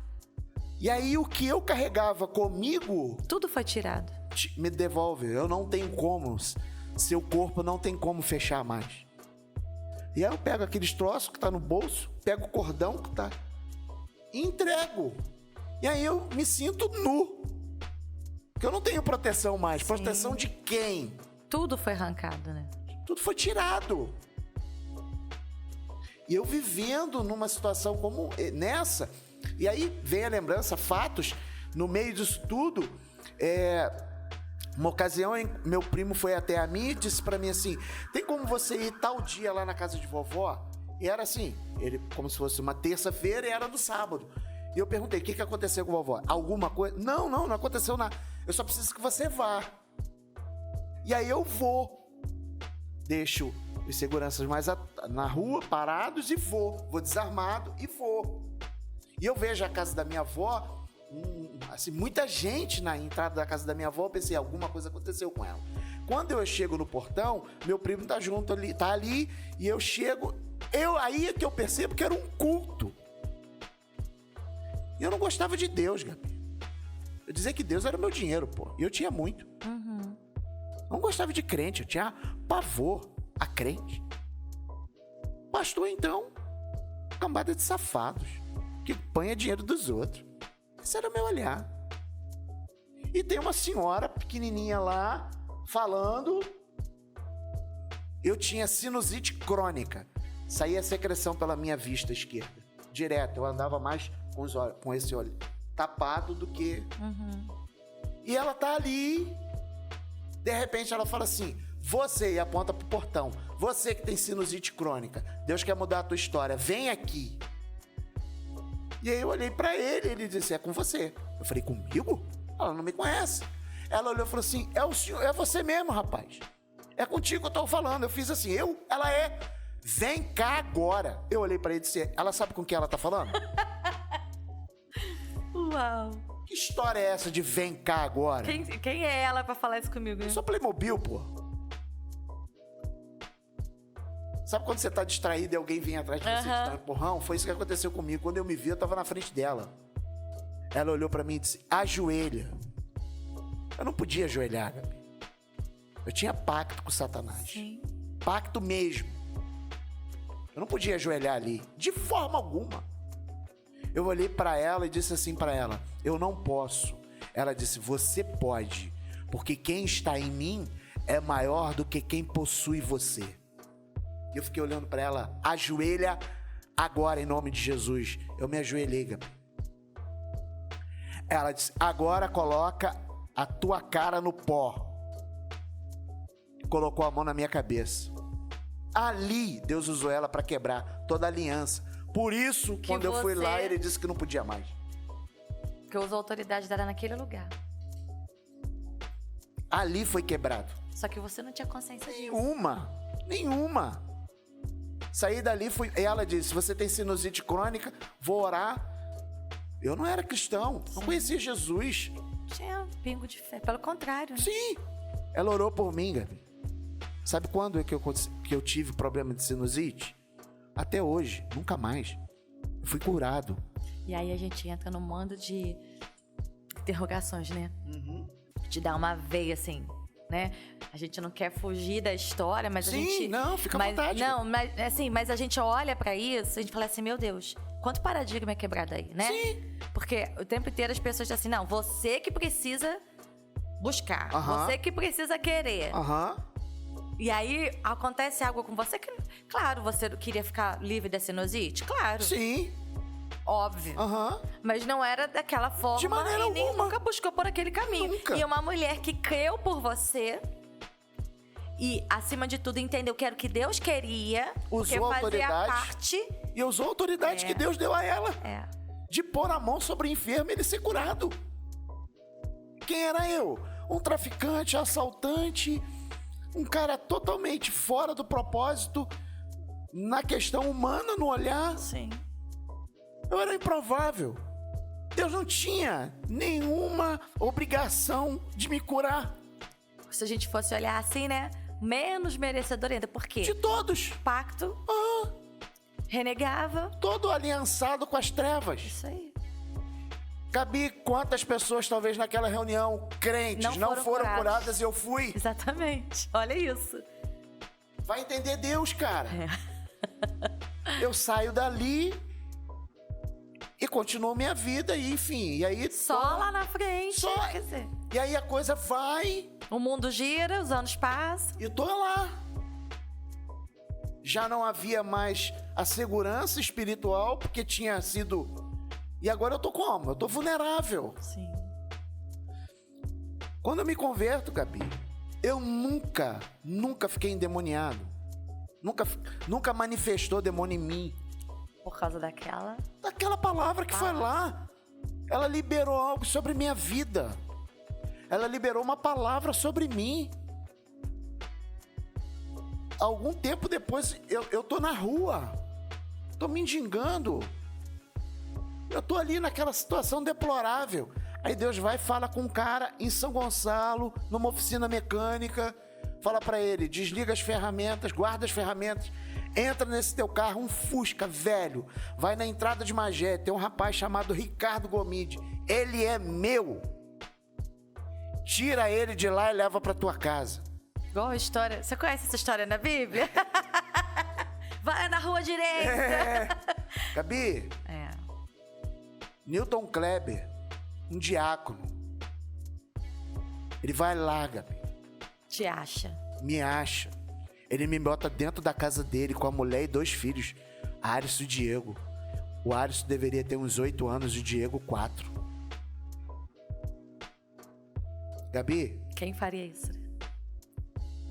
E aí o que eu carregava comigo... Tudo foi tirado. Me devolve. Eu não tenho como... Seu corpo não tem como fechar mais. E aí eu pego aqueles troços que tá no bolso, pego o cordão que tá... e entrego. E aí eu me sinto nu. Porque eu não tenho proteção mais. Sim. Proteção de quem? Tudo foi arrancado, né? Tudo foi tirado. E eu vivendo numa situação como nessa. E aí vem a lembrança, fatos, no meio disso tudo. Uma ocasião, meu primo foi até a mim e disse pra mim assim: tem como você ir tal dia lá na casa de vovó? E era assim, ele como se fosse uma terça-feira e era no sábado. E eu perguntei: o que aconteceu com a vovó? Alguma coisa? Não aconteceu nada. Eu só preciso que você vá. E aí eu vou. Deixo os seguranças mais na rua, parados, e vou desarmado e vou. E eu vejo a casa da minha avó, assim, muita gente na entrada da casa da minha avó. Eu pensei, alguma coisa aconteceu com ela. Quando eu chego no portão, meu primo tá junto ali, tá ali, e eu chego, aí é que eu percebo que era um culto. E eu não gostava de Deus, Gabi. Eu dizia que Deus era meu dinheiro, pô. E eu tinha muito. Não gostava de crente, eu tinha pavor a crente. Pastor, então, cambada de safados, que apanha dinheiro dos outros. Esse era meu olhar. E tem uma senhora pequenininha lá, falando. Eu tinha sinusite crônica. Saía secreção pela minha vista esquerda. Direto, eu andava mais com esse olho tapado do que... E ela tá ali... De repente ela fala assim: você, e aponta pro portão, você que tem sinusite crônica, Deus quer mudar a tua história, vem aqui. E aí eu olhei pra ele disse: é com você. Eu falei: comigo? Ela não me conhece. Ela olhou e falou assim: é o senhor, é você mesmo, rapaz. É contigo que eu tô falando. Eu fiz assim: ela é, vem cá agora. Eu olhei pra ele e disse: ela sabe com quem ela tá falando? Uau! Que história é essa de vem cá agora? Quem é ela pra falar isso comigo? Né? Eu sou Playmobil, pô. Sabe quando você tá distraído e alguém vem atrás de você e te dá um empurrão? Foi isso que aconteceu comigo. Quando eu me vi, eu tava na frente dela. Ela olhou pra mim e disse: ajoelha. Eu não podia ajoelhar, Gabi. Eu tinha pacto com Satanás. Sim. Pacto mesmo. Eu não podia ajoelhar ali, de forma alguma. Eu olhei pra ela e disse assim pra ela: eu não posso. Ela disse: você pode, porque quem está em mim é maior do que quem possui você. E eu fiquei olhando pra ela: ajoelha agora em nome de Jesus. Eu me ajoelhei, Gabi. Ela disse: agora coloca a tua cara no pó. Colocou a mão na minha cabeça. Ali Deus usou ela pra quebrar toda a aliança. Por isso, quando eu fui lá, ele disse que não podia mais. Que usou autoridade dada naquele lugar. Ali foi quebrado. Só que você não tinha consciência disso. Nenhuma. Saí dali, ela disse: você tem sinusite crônica, vou orar. Eu não era cristão, não conhecia Jesus. Tinha pingo de fé, pelo contrário. Né? Sim. Ela orou por mim, Gabi. Sabe quando é que eu tive problema de sinusite? Até hoje, nunca mais. Eu fui curado. E aí a gente entra num mundo de interrogações, né? Te dá uma veia, assim, né? A gente não quer fugir da história, mas a gente... não, fica à vontade. Não, mas a gente olha pra isso e a gente fala assim: meu Deus, quanto paradigma é quebrado aí, né? Sim. Porque o tempo inteiro as pessoas dizem assim: não, você que precisa buscar, você que precisa querer. E aí acontece algo com você que, claro, você queria ficar livre da sinusite? Claro. Sim. Óbvio. Mas não era daquela forma. De maneira e nem alguma. nunca buscou por aquele caminho. Nunca. E uma mulher que creu por você e, acima de tudo, entendeu que era o que Deus queria. Usou porque fazia autoridade. parte. E usou a autoridade que Deus deu a ela. De pôr a mão sobre o enfermo e ele ser curado. Quem era eu? Um traficante, assaltante... Um cara totalmente fora do propósito, na questão humana, no olhar. Sim. Eu era improvável. Deus não tinha nenhuma obrigação de me curar. Se a gente fosse olhar assim, né? Menos merecedor ainda. Por quê? De todos. Pacto. Renegava. Todo aliançado com as trevas. Isso aí. Gabi, quantas pessoas talvez naquela reunião, crentes, não foram curadas e eu fui? Exatamente. Olha isso. Vai entender Deus, cara. Eu saio dali e continuo minha vida e, enfim, e aí... Só lá na frente. Só. Quer dizer, E aí a coisa vai... o mundo gira, os anos passam. E tô lá. Já não havia mais a segurança espiritual, porque tinha sido... E agora eu tô como? Eu tô vulnerável. Sim. Quando eu me converto, Gabi, eu nunca fiquei endemoniado. Nunca manifestou demônio em mim. Por causa daquela palavra que foi lá. Ela liberou algo sobre minha vida. Ela liberou uma palavra sobre mim. Algum tempo depois, eu tô na rua. Tô mendigando. Eu tô ali naquela situação deplorável. Aí Deus vai e fala com um cara em São Gonçalo, numa oficina mecânica. Fala pra ele, desliga as ferramentas, guarda as ferramentas. Entra nesse teu carro, um Fusca velho. Vai na entrada de Magé, tem um rapaz chamado Ricardo Gomide. Ele é meu. Tira ele de lá e leva pra tua casa. Igual a história... Você conhece essa história na Bíblia? Vai na rua direita. Gabi. Newton Kleber, um diácono. Ele vai lá, Gabi. Te acha. Me acha. Ele me bota dentro da casa dele com a mulher e 2 filhos. Arisson e Diego. O Arisson deveria ter uns 8 anos e o Diego 4. Gabi. Quem faria isso?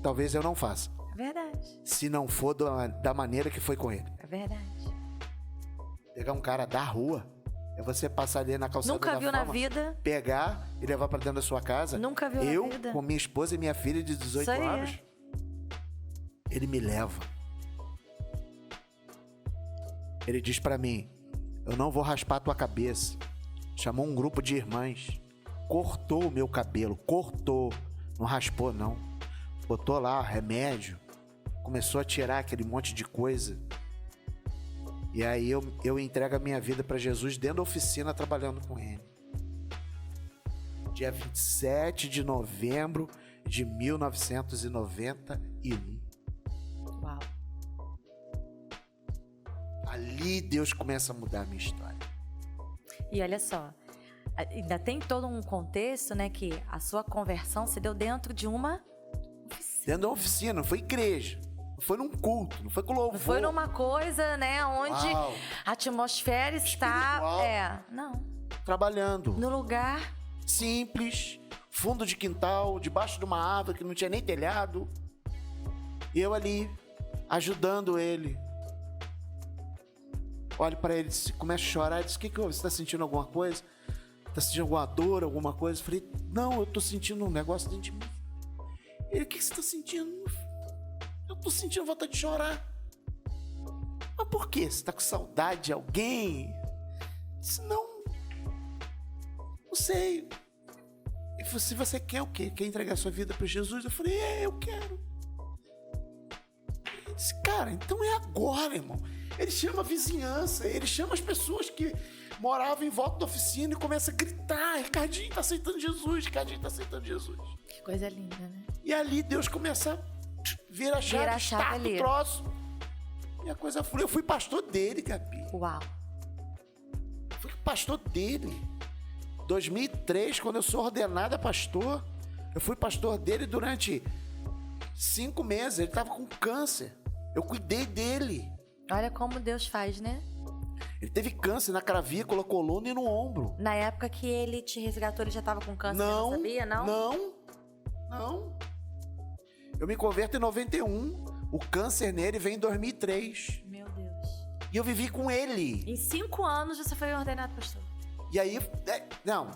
Talvez eu não faça. É verdade. Se não for da maneira que foi com ele. É verdade. Pegar um cara da rua. É você passar ali na calçada Nunca da viu Fama, na vida. Pegar e levar pra dentro da sua casa. Nunca viu na vida. Eu, com minha esposa e minha filha de 18 anos. Ele me leva. Ele diz pra mim, eu não vou raspar a tua cabeça. Chamou um grupo de irmãs. Cortou o meu cabelo. Cortou. Não raspou, não. Botou lá remédio. Começou a tirar aquele monte de coisa. E aí eu entrego a minha vida para Jesus dentro da oficina, trabalhando com ele. Dia 27 de novembro de 1991. Uau. Ali Deus começa a mudar a minha história. E olha só, ainda tem todo um contexto, né, que a sua conversão se deu dentro de uma oficina. Dentro da oficina, não foi igreja. Não foi num culto, não foi com louvor. Não foi numa coisa, né, onde a atmosfera está... não. Trabalhando. No lugar... Simples, fundo de quintal, debaixo de uma árvore que não tinha nem telhado. E eu ali, ajudando ele. Olho pra ele, começa a chorar, diz, o que houve? Você tá sentindo alguma coisa? Tá sentindo alguma dor, alguma coisa? Eu falei, não, eu tô sentindo um negócio dentro de mim. Ele, o que você tá sentindo? Eu tô sentindo vontade de chorar. Mas por quê? Você tá com saudade de alguém? Eu disse, não sei. Ele falou, se você quer o quê? Quer entregar sua vida para Jesus? Eu falei, eu quero. Ele disse, cara, então é agora, irmão. Ele chama a vizinhança, ele chama as pessoas que moravam em volta da oficina e começa a gritar, Ricardinho tá aceitando Jesus, Ricardinho tá aceitando Jesus. Que coisa linda, né? E ali Deus começa a virar a chave, starta o troço. E a coisa flui. Eu fui pastor dele, Gabi. Uau. Fui pastor dele. 2003, quando eu sou ordenado a pastor, eu fui pastor dele durante 5 meses. Ele estava com câncer. Eu cuidei dele. Olha como Deus faz, né? Ele teve câncer na clavícula, coluna e no ombro. Na época que ele te resgatou, ele já estava com câncer, não, você não sabia, não? Não. Eu me converto em 91. O câncer nele vem em 2003. Meu Deus. E eu vivi com ele. Em 5 anos você foi ordenado pastor. E aí,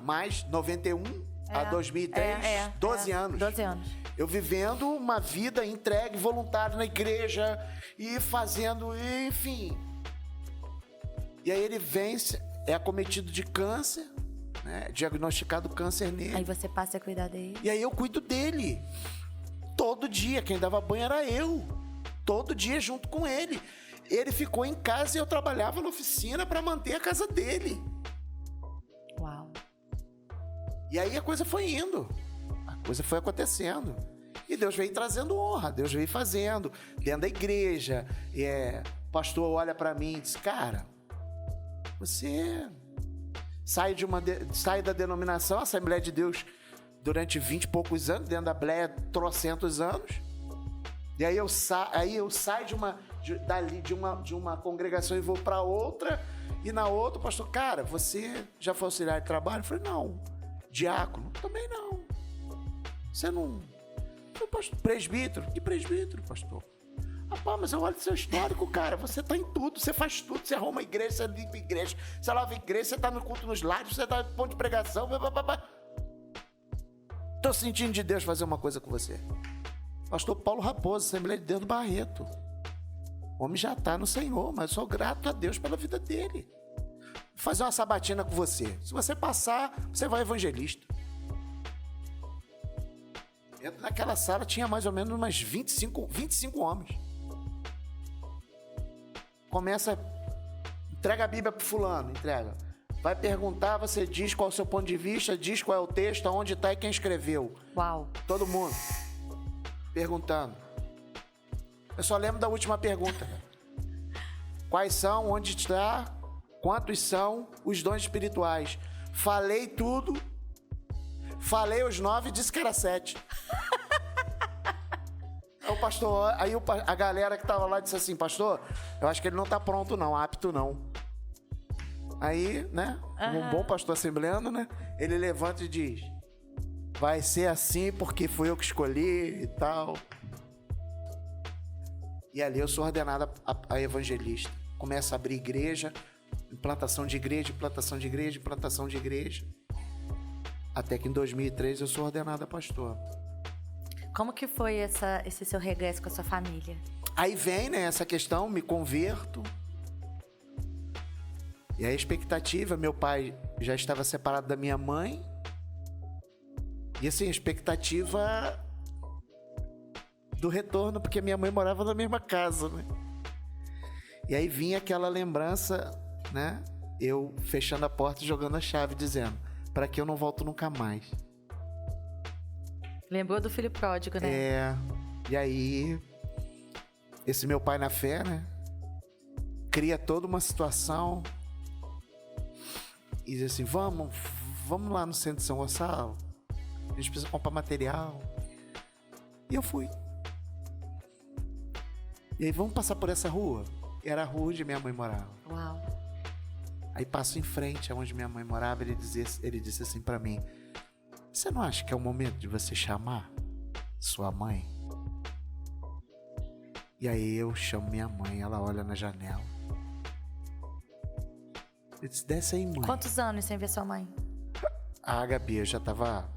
mais 91 a 2003, 12 anos. 12 anos. Eu vivendo uma vida entregue, voluntária na igreja e fazendo, enfim. E aí ele vence, é acometido de câncer, né? Diagnosticado câncer nele. Aí você passa a cuidar dele. E aí eu cuido dele. Todo dia, quem dava banho era eu. Todo dia junto com ele. Ele ficou em casa e eu trabalhava na oficina para manter a casa dele. Uau. E aí a coisa foi indo. A coisa foi acontecendo. E Deus veio trazendo honra. Deus veio fazendo. Dentro da igreja. O pastor olha para mim e diz, cara, você sai da denominação Assembleia de Deus durante 20 e poucos anos, dentro da Assembleia trocentos anos. E aí eu saio dali de uma congregação e vou para outra, e na outra o pastor, cara, você já foi auxiliar de trabalho? Eu falei, não. Diácono? Também não. Você não... Eu, pastor, presbítero? Que presbítero, pastor? Rapaz, mas eu olho seu histórico, cara. Você tá em tudo, você faz tudo. Você arruma igreja, você limpa igreja, você lava igreja, você tá no culto nos lares, você tá no ponto de pregação. Tô sentindo de Deus fazer uma coisa com você. Pastor Paulo Raposo, Assembleia de Deus do Barreto. O homem já tá no Senhor, mas eu sou grato a Deus pela vida dele. Vou fazer uma sabatina com você. Se você passar, você vai evangelista. Naquela sala tinha mais ou menos umas 25 homens. Começa, entrega a Bíblia pro fulano, entrega. Vai perguntar, você diz qual é o seu ponto de vista, diz qual é o texto, aonde está e quem escreveu. Uau. Todo mundo perguntando. Eu só lembro da última pergunta. Quais são, onde está, quantos são os dons espirituais? Falei tudo, falei os 9 e disse que era 7. O pastor, aí a galera que tava lá disse assim, pastor, eu acho que ele não tá pronto não, apto não. Aí, né, um bom pastor assembleano, né, ele levanta e diz, vai ser assim porque fui eu que escolhi e tal. E ali eu sou ordenado a evangelista. Começa a abrir igreja, implantação de igreja, implantação de igreja, implantação de igreja. Até que em 2003 eu sou ordenado a pastor. Como que foi esse seu regresso com a sua família? Aí vem, né, essa questão, me converto. E a expectativa, meu pai já estava separado da minha mãe. E assim, a expectativa do retorno, porque minha mãe morava na mesma casa, né? E aí vinha aquela lembrança, né? Eu fechando a porta e jogando a chave, dizendo, para que eu não volto nunca mais. Lembrou do filho pródigo, né? E aí, esse meu pai na fé, né? Cria toda uma situação e diz assim, vamos lá no centro de São Gonçalo, a gente precisa comprar material. E eu fui. E aí, vamos passar por essa rua? Era a rua onde minha mãe morava. Uau. Aí passo em frente aonde minha mãe morava, ele disse assim pra mim, você não acha que é o momento de você chamar sua mãe? E aí eu chamo minha mãe, ela olha na janela. Eu disse, desce aí, mãe. Quantos anos sem ver sua mãe? Ah, Gabi, eu já tava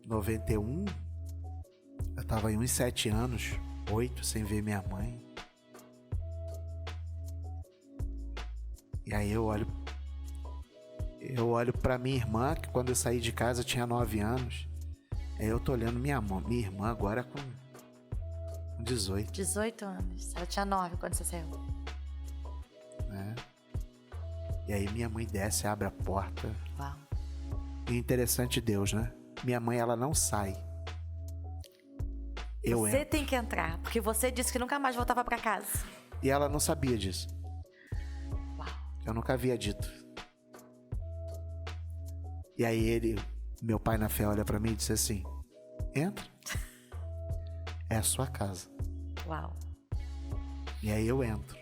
91, eu tava em uns 7 anos, 8, sem ver minha mãe. E aí eu olho pra minha irmã, que quando eu saí de casa eu tinha 9 anos. Aí eu tô olhando minha irmã agora com 18. 18 anos. Ela tinha 9 quando você saiu. Né? E aí minha mãe desce, abre a porta. Uau. E interessante Deus, né? Minha mãe, ela não sai. Você tem que entrar, porque você disse que nunca mais voltava pra casa. E ela não sabia disso. Uau. Eu nunca havia dito. E aí meu pai na fé olha pra mim e disse assim, entra. É a sua casa. Uau. E aí eu entro.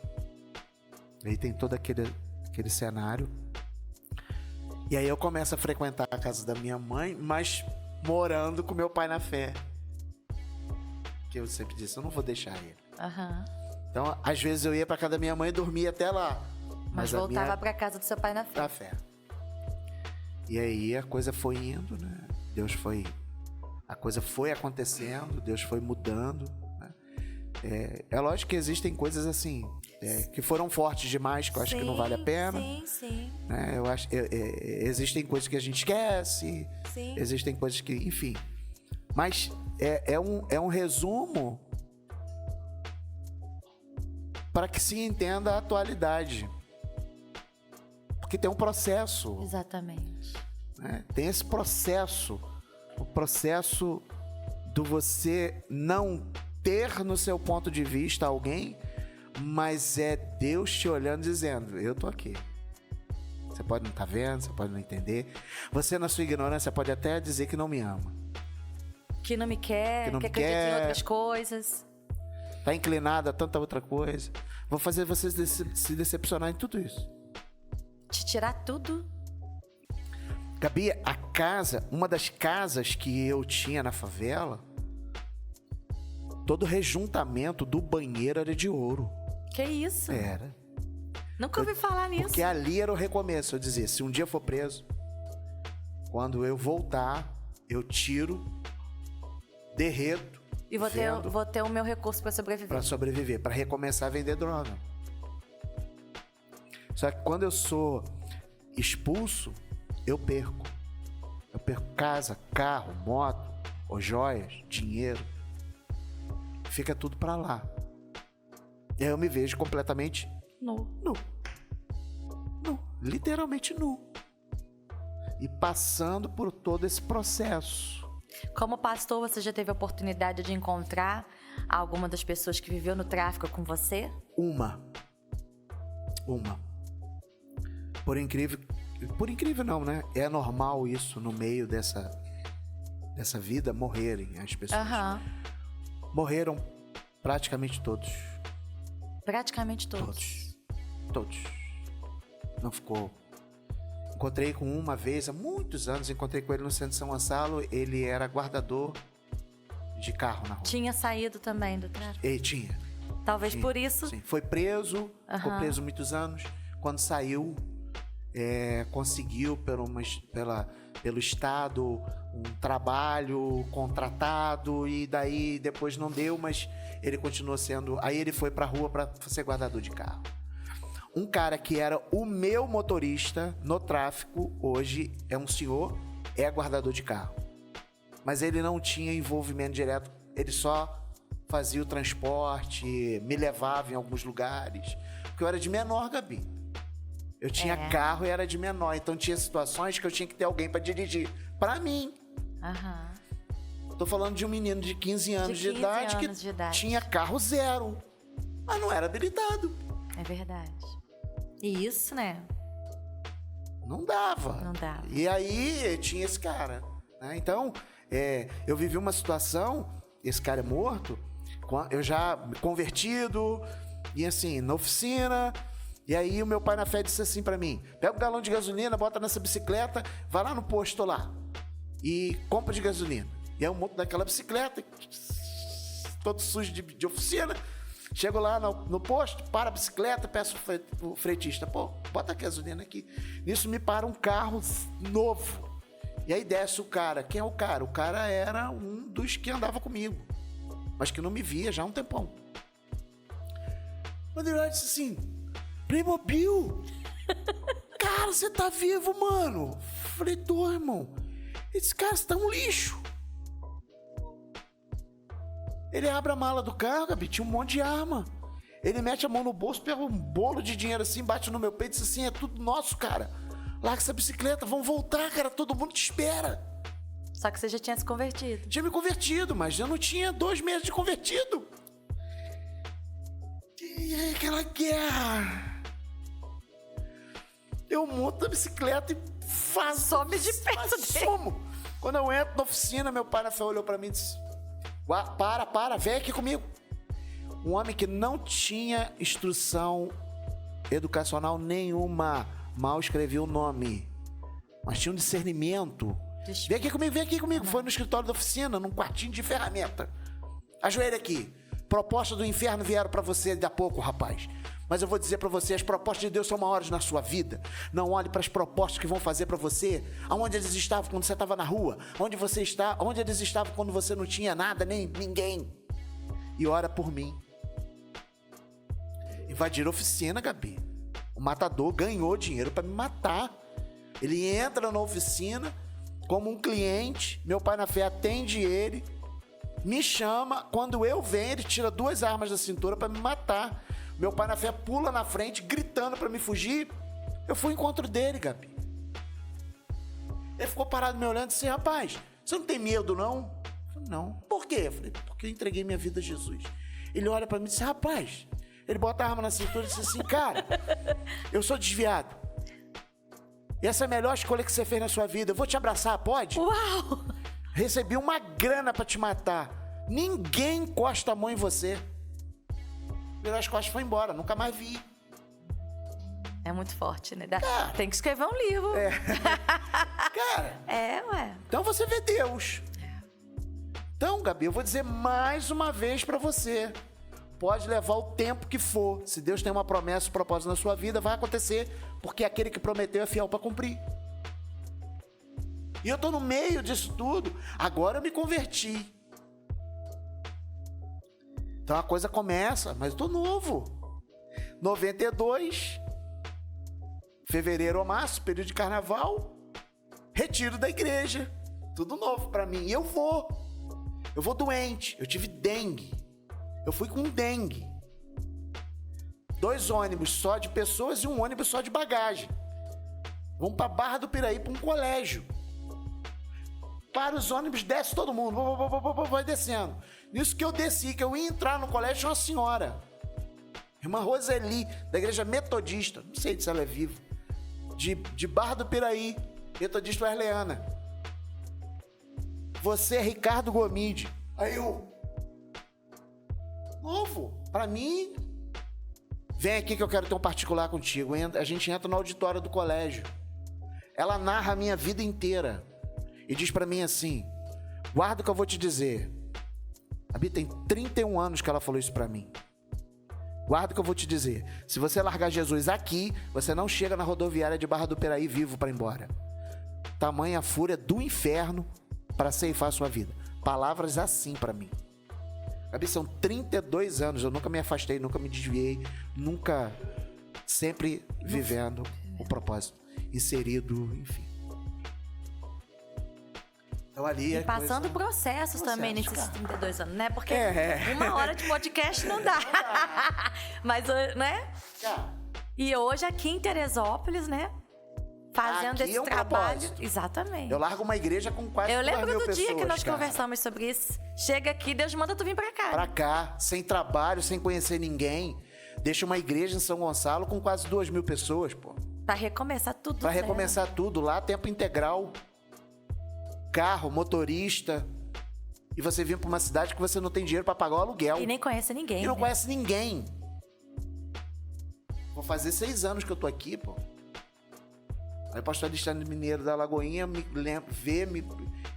Aí tem todo aquele cenário. E aí eu começo a frequentar a casa da minha mãe, mas morando com meu pai na fé. Que eu sempre disse, eu não vou deixar ele. Então, às vezes eu ia pra casa da minha mãe e dormia até lá. Mas voltava pra casa do seu pai na fé. Pra fé. E aí a coisa foi indo, né? A coisa foi acontecendo, Deus foi mudando. Né? É lógico que existem coisas assim, que foram fortes demais, que eu acho que não vale a pena. Sim. Né? Eu acho, existem coisas que a gente esquece, Sim. Existem coisas que, enfim. Mas é um resumo para que se entenda a atualidade. Porque tem um processo. Exatamente. Né? Tem esse processo. O processo do você não ter no seu ponto de vista alguém, mas é Deus te olhando dizendo, eu tô aqui. Você pode não estar vendo, você pode não entender. Você, na sua ignorância, pode até dizer que não me ama. Que não me quer, que acredita em outras coisas. tá inclinado a tanta outra coisa. Vou fazer você se decepcionar em tudo isso. Te tirar tudo? Gabi, uma das casas que eu tinha na favela, todo o rejuntamento do banheiro era de ouro. Que isso? Era. Nunca ouvi falar nisso. Porque ali era o recomeço. Eu dizia, se um dia eu for preso, quando eu voltar, eu tiro, derreto. E vou ter o meu recurso para sobreviver. Para sobreviver, para recomeçar a vender droga. Só que quando eu sou expulso, eu perco. Eu perco casa, carro, moto, ou joias, dinheiro. Fica tudo para lá. E aí eu me vejo completamente nu. Literalmente nu. E passando por todo esse processo. Como pastor, você já teve a oportunidade de encontrar alguma das pessoas que viveu no tráfico com você? Uma. Por incrível não, né? É normal isso no meio dessa vida, morrerem as pessoas. Morreram praticamente todos. Praticamente todos? Todos. Não ficou. Encontrei com uma vez, há muitos anos, encontrei com ele no centro de São Gonçalo. Ele era guardador de carro na rua. Tinha saído também do tráfico? Ele tinha. Talvez por isso? Sim. Foi preso, ficou preso muitos anos. Quando saiu, conseguiu pelo Estado um trabalho contratado, e daí depois não deu, mas ele continuou sendo... Aí ele foi pra rua pra ser guardador de carro. Um cara que era o meu motorista no tráfico, hoje é um senhor, é guardador de carro. Mas ele não tinha envolvimento direto, ele só fazia o transporte, me levava em alguns lugares. Porque eu era de menor, Gabi. Eu tinha carro e era de menor, então tinha situações que eu tinha que ter alguém para dirigir. Para mim. Tô falando de um menino de 15 anos de idade que tinha carro zero, mas não era habilitado. É verdade. E isso, né? Não dava. E aí tinha esse cara, né? Então, eu vivi uma situação, esse cara é morto, eu já convertido, e assim, na oficina. E aí o meu pai na fé disse assim pra mim: pega um galão de gasolina, bota nessa bicicleta, vai lá no posto lá e compra de gasolina. E aí eu monto naquela bicicleta, todo sujo de oficina. Chego lá no posto, para a bicicleta, peço o fretista: pô, bota a gasolina aqui. Nisso me para um carro novo. E aí desce o cara. Quem é o cara? O cara era um dos que andava comigo, mas que não me via já há um tempão. Quando ele disse assim: Playmobil, cara, você tá vivo, mano? Falei: tô, irmão. Esse cara, você tá um lixo. Ele abre a mala do carro, Gabi, tinha um monte de arma. Ele mete a mão no bolso, pega um bolo de dinheiro assim, bate no meu peito e diz assim: é tudo nosso, cara. Larga essa bicicleta, vamos voltar, cara, todo mundo te espera. Só que você já tinha se convertido. Tinha me convertido, mas eu não tinha 2 meses de convertido. E aí, aquela guerra. Eu monto a bicicleta e some de perto dele. Sumo. Quando eu entro na oficina, meu pai na fé olhou pra mim e disse: para, vem aqui comigo. Um homem que não tinha instrução educacional nenhuma, mal escrevia o nome, mas tinha um discernimento. Vem aqui comigo. Foi no escritório da oficina, num quartinho de ferramenta. Ajoelha aqui. Propostas do inferno vieram pra você daqui a pouco, rapaz. Mas eu vou dizer pra você, as propostas de Deus são maiores na sua vida. Não olhe para as propostas que vão fazer pra você, aonde eles estavam quando você estava na rua, onde eles estavam quando você não tinha nada, nem ninguém. E ora por mim. Invadiram a oficina, Gabi. O matador ganhou dinheiro pra me matar. Ele entra na oficina como um cliente, meu pai na fé atende ele, me chama, quando eu venho, ele tira 2 armas da cintura pra me matar. Meu pai na fé pula na frente, gritando pra me fugir. Eu fui ao encontro dele, Gabi. Ele ficou parado me olhando e disse: rapaz, você não tem medo, não? Eu falei: não. Por quê? Eu falei: porque eu entreguei minha vida a Jesus. Ele olha pra mim e disse: rapaz. Ele bota a arma na cintura e disse assim: cara, eu sou desviado. E essa é a melhor escolha que você fez na sua vida. Eu vou te abraçar, pode? Uau! Recebi uma grana pra te matar. Ninguém encosta a mão em você. virou as costas e foi embora. Nunca mais vi. É muito forte, né? Cara, tem que escrever um livro. Cara. Ué. Então você vê Deus. Então, Gabi, eu vou dizer mais uma vez pra você. Pode levar o tempo que for. Se Deus tem uma promessa, um propósito na sua vida, vai acontecer. Porque aquele que prometeu é fiel pra cumprir. E eu tô no meio disso tudo. Agora eu me converti. Então a coisa começa, mas eu tô novo. 92, fevereiro ou março, período de carnaval, retiro da igreja. Tudo novo pra mim. E eu vou doente. Eu tive dengue. Eu fui com dengue. 2 ônibus só de pessoas e 1 ônibus só de bagagem. Vamos pra Barra do Piraí, pra um colégio. Para os ônibus, desce todo mundo. Vai descendo. Nisso que eu desci, que eu ia entrar no colégio, tinha uma senhora. Irmã Roseli, da igreja metodista. Não sei se ela é viva. De Barra do Piraí. Metodista Wesleyana. Você é Ricardo Gomide. Aí eu... Novo. Pra mim... Vem aqui que eu quero ter um particular contigo. A gente entra no auditório do colégio. Ela narra a minha vida inteira. E diz pra mim assim... Guarda o que eu vou te dizer. A Bia tem 31 anos que ela falou isso pra mim. Guarda o que eu vou te dizer. Se você largar Jesus aqui, você não chega na rodoviária de Barra do Piraí vivo pra ir embora. Tamanha fúria do inferno pra ceifar a sua vida. Palavras assim pra mim. Gabi, são 32 anos. Eu nunca me afastei, nunca me desviei. Nunca... Sempre vivendo o propósito. Inserido, enfim. Então ali e passando processos também nesses 32 anos, né? Porque 1 hora de podcast não dá. Mas, né? E hoje aqui em Teresópolis, né? Fazendo esse trabalho. Propósito. Exatamente. Eu largo uma igreja com quase 2 mil pessoas. Eu lembro do dia que nós conversamos sobre isso. Chega aqui, Deus manda tu vir pra cá. Pra cá, sem trabalho, sem conhecer ninguém. Deixa uma igreja em São Gonçalo com quase 2 mil pessoas, pô. Pra recomeçar tudo. Pra recomeçar tudo. Lá, tempo integral. Carro, motorista. E você vir pra uma cidade que você não tem dinheiro pra pagar o aluguel. E nem conhece ninguém. E não conhece ninguém. Vou fazer 6 anos que eu tô aqui, pô. Aí o pastor Alexandre Mineiro da Lagoinha me lembra,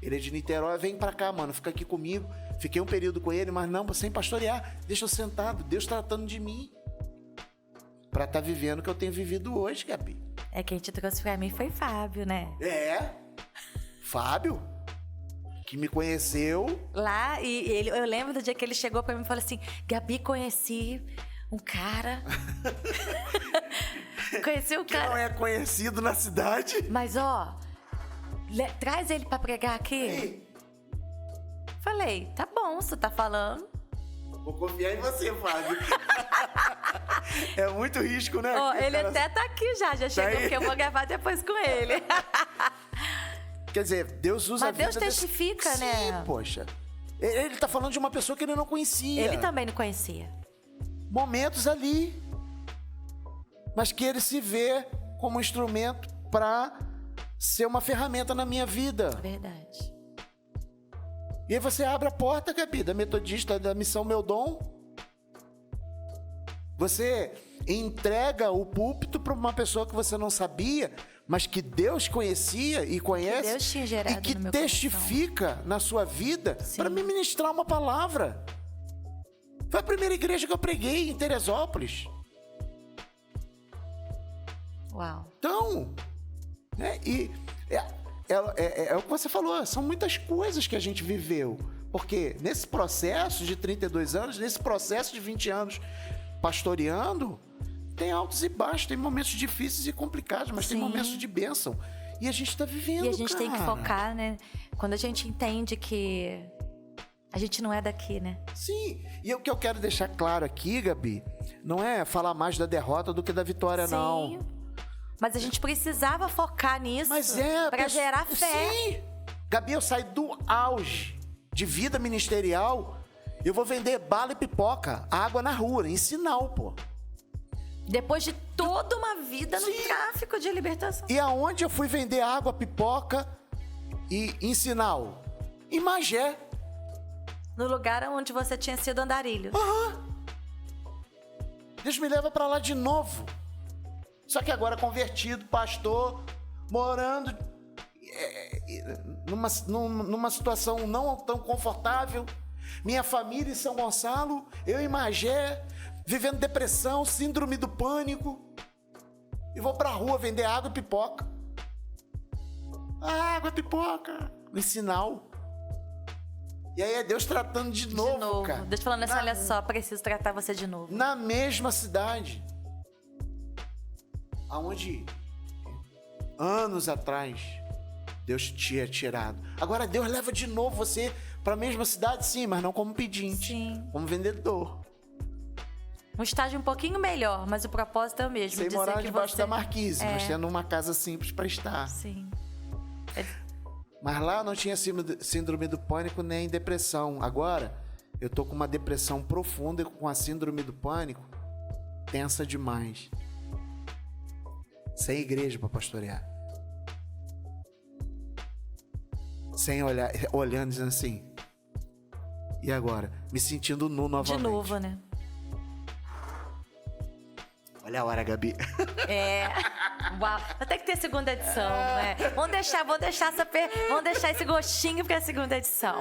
ele é de Niterói, vem pra cá, mano, fica aqui comigo. Fiquei um período com ele, mas não, sem pastorear. Deixa eu sentado, Deus tratando de mim. Pra estar vivendo o que eu tenho vivido hoje, Gabi. É, quem te trouxe pra mim foi Fábio, né? Fábio, que me conheceu. Lá, e eu lembro do dia que ele chegou pra mim e falou assim, Gabi, conheci um cara... Conheci um cara... Que não é conhecido na cidade. Mas, ó, traz ele pra pregar aqui. Falei, tá bom, você tá falando. Vou confiar em você, Fábio. É muito risco, né? Ó, ele até tá aqui já chegou, porque eu vou gravar depois com ele. Quer dizer, Deus usa a vida... Mas Deus testifica, né? Sim, poxa. Ele tá falando de uma pessoa que ele não conhecia. Ele também não conhecia. Momentos ali. Mas que ele se vê como instrumento pra ser uma ferramenta na minha vida. Verdade. E aí você abre a porta, Gabi, da metodista, da Missão Meu Dom. Você entrega o púlpito para uma pessoa que você não sabia, mas que Deus conhecia e conhece. Que Deus tinha gerado e que no meu testifica coração. Na sua vida para me ministrar uma palavra. Foi a primeira igreja que eu preguei em Teresópolis. Uau. Então, né? E é o que você falou, são muitas coisas que a gente viveu. Porque nesse processo de 32 anos, nesse processo de 20 anos pastoreando, tem altos e baixos, tem momentos difíceis e complicados, mas tem momentos de bênção. E a gente tá vivendo, E a gente tem que focar, né? Quando a gente entende que a gente não é daqui, né? Sim. E o que eu quero deixar claro aqui, Gabi, não é falar mais da derrota do que da vitória, não. Mas a gente precisava focar nisso para gerar fé. Sim. Gabi, eu saí do auge de vida ministerial, eu vou vender bala e pipoca, água na rua, em Sinal, pô. Depois de toda uma vida no tráfico de libertação. E aonde eu fui vender água, pipoca e em Sinal? Em Magé. No lugar onde você tinha sido andarilho. Deus me leva para lá de novo. Só que agora convertido, pastor, morando numa situação não tão confortável. Minha família em São Gonçalo, eu em Magé, vivendo depressão, síndrome do pânico. E vou pra rua vender água e pipoca. Água e pipoca. No sinal. E aí é Deus tratando de novo, cara. Deus falando assim, olha só, preciso tratar você de novo. Na mesma cidade. Aonde anos atrás Deus tinha tirado. Agora Deus leva de novo você para a mesma cidade, sim, mas não como pedinte, sim, como vendedor. Um estágio um pouquinho melhor, mas o propósito é o mesmo. Sem morar debaixo da marquise, mas tendo uma casa simples para estar. Sim. Mas lá não tinha síndrome do pânico nem depressão. Agora, eu tô com uma depressão profunda com a síndrome do pânico tensa demais. Sem igreja para pastorear. Sem olhar, olhando dizendo assim. E agora? Me sentindo nu novamente. De novo, né? Olha a hora, Gabi. Uau. Vai ter que ter segunda edição, né? Vamos deixar esse gostinho pra segunda edição.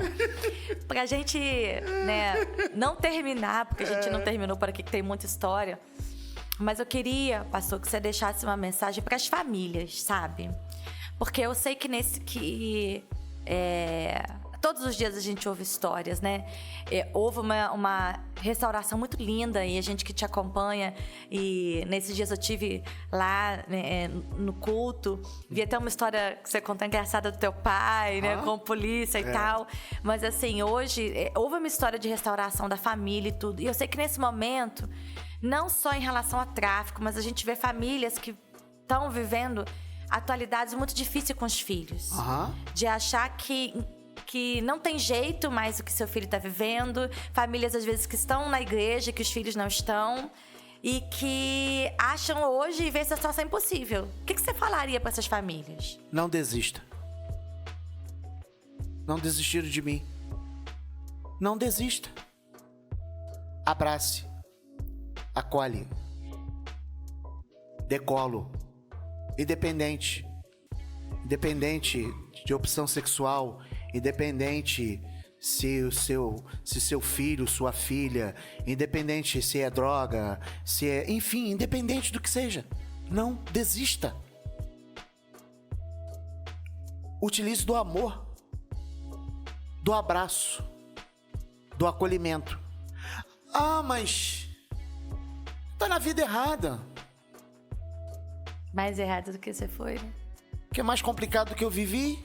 Pra gente, né, não terminar, porque a gente não terminou por aqui, que tem muita história. Mas eu queria, pastor, que você deixasse uma mensagem pras famílias, sabe? Porque eu sei que todos os dias a gente ouve histórias, né? Houve uma restauração muito linda e a gente que te acompanha. E nesses dias eu tive lá, né, no culto. Vi até uma história que você contou engraçada do teu pai, né? Com polícia e tal. Mas assim, hoje houve uma história de restauração da família e tudo. E eu sei que nesse momento, não só em relação a tráfico, mas a gente vê famílias que estão vivendo atualidades muito difíceis com os filhos. De achar que não tem jeito mais o que seu filho está vivendo. Famílias, às vezes, que estão na igreja, que os filhos não estão. E que acham hoje e vê essa situação impossível. O que você falaria para essas famílias? Não desista. Não desistiram de mim. Não desista. Abrace. Acolhe. Dê colo. Independente de opção sexual, independente se seu filho, sua filha, independente se é droga, enfim, independente do que seja, não desista. Utilize do amor, do abraço, do acolhimento. Mas tá na vida errada. Mais errado do que você foi, né? Que é mais complicado do que eu vivi?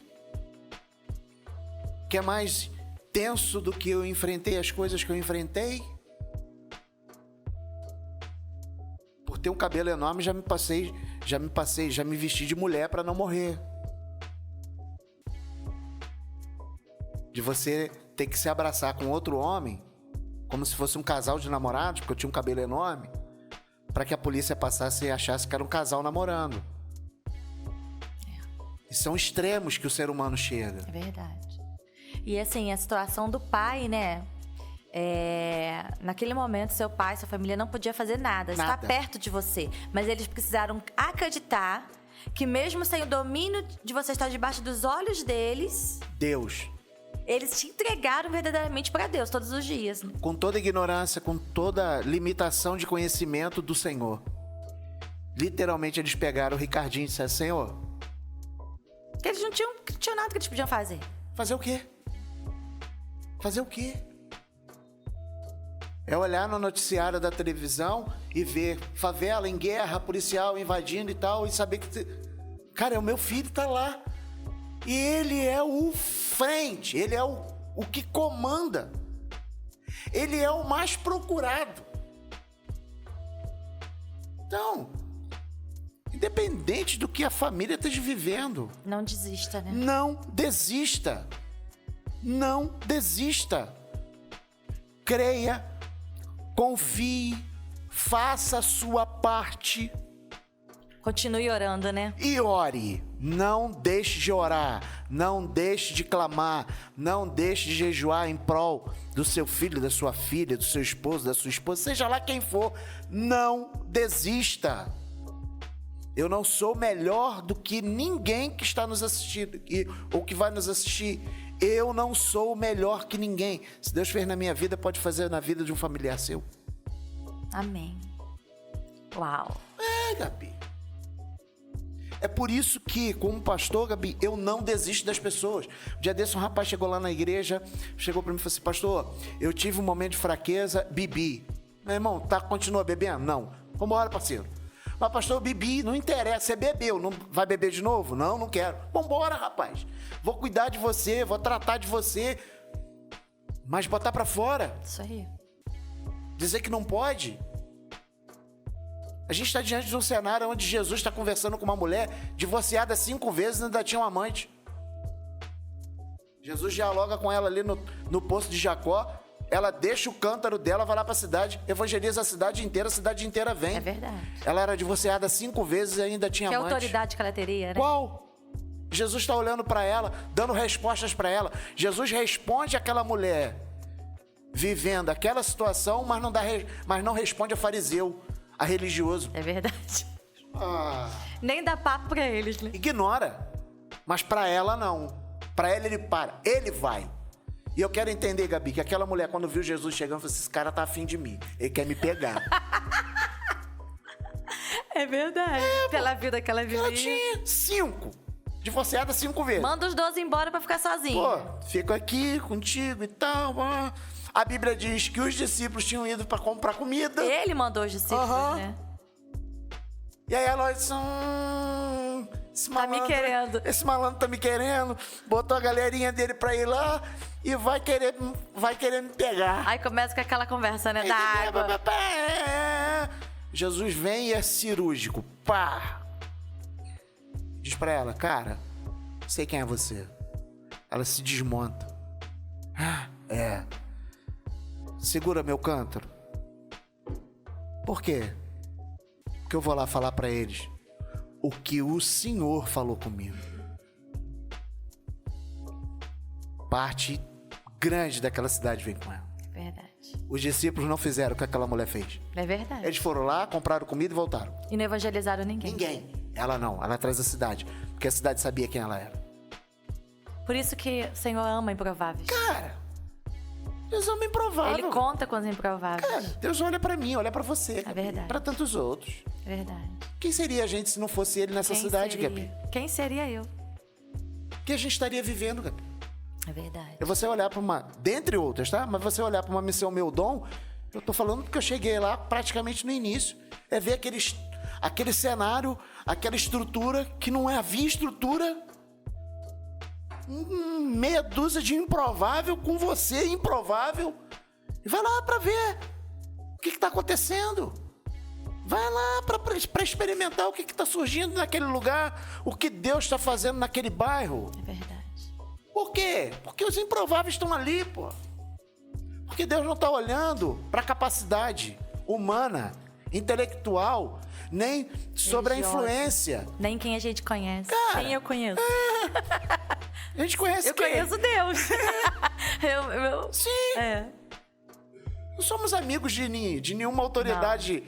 Que é mais tenso do que eu enfrentei as coisas que eu enfrentei? Por ter um cabelo enorme, já me vesti de mulher para não morrer. De você ter que se abraçar com outro homem, como se fosse um casal de namorados, porque eu tinha um cabelo enorme, para que a polícia passasse e achasse que era um casal namorando. E são extremos que o ser humano chega. É verdade. E assim, a situação do pai, né? Naquele momento, seu pai, sua família não podia fazer nada. Está perto de você. Mas eles precisaram acreditar que mesmo sem o domínio de você estar debaixo dos olhos deles... Deus. Eles te entregaram verdadeiramente para Deus todos os dias. Né? Com toda ignorância, com toda limitação de conhecimento do Senhor. Literalmente, eles pegaram o Ricardinho e disseram: Senhor... Eles não tinham nada que eles podiam fazer. Fazer o quê? Fazer o quê? É olhar no noticiário da televisão e ver favela em guerra, policial invadindo e tal, e saber que... Cara, o meu filho tá lá. E ele é o frente, ele é o que comanda. Ele é o mais procurado. Então, independente do que a família esteja vivendo... Não desista, né? Não desista. Não desista. Creia, confie, faça a sua parte. Continue orando, né? E ore Não deixe de orar, não deixe de clamar, não deixe de jejuar em prol do seu filho, da sua filha, do seu esposo, da sua esposa, seja lá quem for. Não desista. Eu não sou melhor do que ninguém que está nos assistindo ou que vai nos assistir. Eu não sou melhor que ninguém. Se Deus fez na minha vida, pode fazer na vida de um familiar seu. Amém. Uau. Gabi. É por isso que, como pastor, Gabi, eu não desisto das pessoas. Um dia desse, um rapaz chegou lá na igreja, chegou para mim e falou assim: pastor, eu tive um momento de fraqueza, bebi. Meu irmão, continua bebendo? Não. Vambora, parceiro. Mas, pastor, eu bebi, não interessa, você bebeu, não vai beber de novo? Não, não quero. Vambora, rapaz. Vou cuidar de você, vou tratar de você, mas botar para fora. Isso aí. Dizer que não pode. A gente está diante de um cenário onde Jesus está conversando com uma mulher divorciada 5 vezes e ainda tinha um amante. Jesus dialoga com ela ali no poço de Jacó. Ela deixa o cântaro dela, vai lá para a cidade, evangeliza a cidade inteira vem. É verdade. Ela era divorciada 5 vezes e ainda tinha amante. Que autoridade que ela teria, né? Qual? Jesus está olhando para ela, dando respostas para ela. Jesus responde àquela mulher, vivendo aquela situação, mas não responde a fariseu, a religioso. É verdade. Nem dá papo para eles, né? Ignora. Mas para ela, não. Para ela, ele para. Ele vai. E eu quero entender, Gabi, que aquela mulher, quando viu Jesus chegando, falou assim: esse cara tá afim de mim. Ele quer me pegar. É verdade. Pela vida que ela vivia. Ela tinha 5. Divorciada 5 vezes. Manda os 12 embora pra ficar sozinha. Pô, fico aqui contigo e tal. A Bíblia diz que os discípulos tinham ido para comprar comida. Ele mandou os discípulos, né? E aí ela disse: esse malandro, tá me querendo. Esse malandro tá me querendo. Botou a galerinha dele pra ir lá e vai querer me pegar. Aí começa com aquela conversa, né? Da água. Jesus vem e é cirúrgico. Pá! Diz pra ela: cara, sei quem é você. Ela se desmonta. Segura meu cântaro. Por quê? Porque eu vou lá falar pra eles o que o Senhor falou comigo. Parte grande daquela cidade vem com ela. Verdade. Os discípulos não fizeram o que aquela mulher fez. É verdade. Eles foram lá, compraram comida e voltaram. E não evangelizaram ninguém. Ninguém. Ela não. Ela traz a cidade. Porque a cidade sabia quem ela era. Por isso que o Senhor ama improváveis. Cara, Deus ama improvável. Ele conta com os improváveis. Cara, Deus olha pra mim, olha pra você. É verdade. Pra tantos outros. É verdade. Quem seria a gente se não fosse ele nessa cidade, Gabi? Quem seria eu? O que a gente estaria vivendo, Gabi? É verdade. É você olhar pra uma... Dentre outras, tá? Mas você olhar pra uma missão Meu Dom, eu tô falando porque eu cheguei lá praticamente no início. É ver aquele cenário, aquela estrutura que não havia estrutura. Meia dúzia de improvável com você, improvável. E vai lá pra ver o que tá acontecendo. Vai lá pra experimentar o que tá surgindo naquele lugar, o que Deus tá fazendo naquele bairro. É verdade. Por quê? Porque os improváveis estão ali, pô. Porque Deus não tá olhando pra capacidade humana, intelectual, nem sobre a influência. Nem quem a gente conhece. Cara, nem eu conheço. A gente conhece eu quem? conheço Deus. Sim. É. Não somos amigos de nenhuma autoridade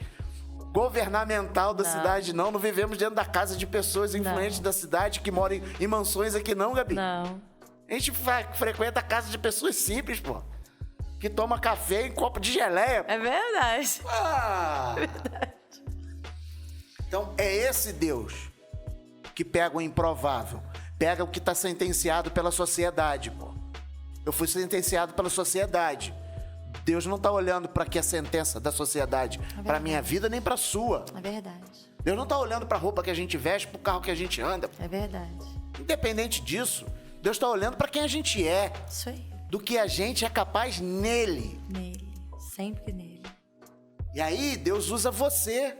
governamental da cidade, não. Não vivemos dentro da casa de pessoas influentes da cidade que moram em mansões aqui, não, Gabi. Não. A gente frequenta a casa de pessoas simples, pô. Que toma café em copo de geleia. Pô. É verdade. É verdade. Então, é esse Deus que pega o improvável. Pega o que está sentenciado pela sociedade, pô. Eu fui sentenciado pela sociedade. Deus não está olhando para que a sentença da sociedade, para minha vida, nem para a sua. É verdade. Deus não está olhando para a roupa que a gente veste, para o carro que a gente anda. É verdade. Independente disso, Deus está olhando para quem a gente é. Isso aí. Do que a gente é capaz nele. Nele. Sempre nele. E aí, Deus usa você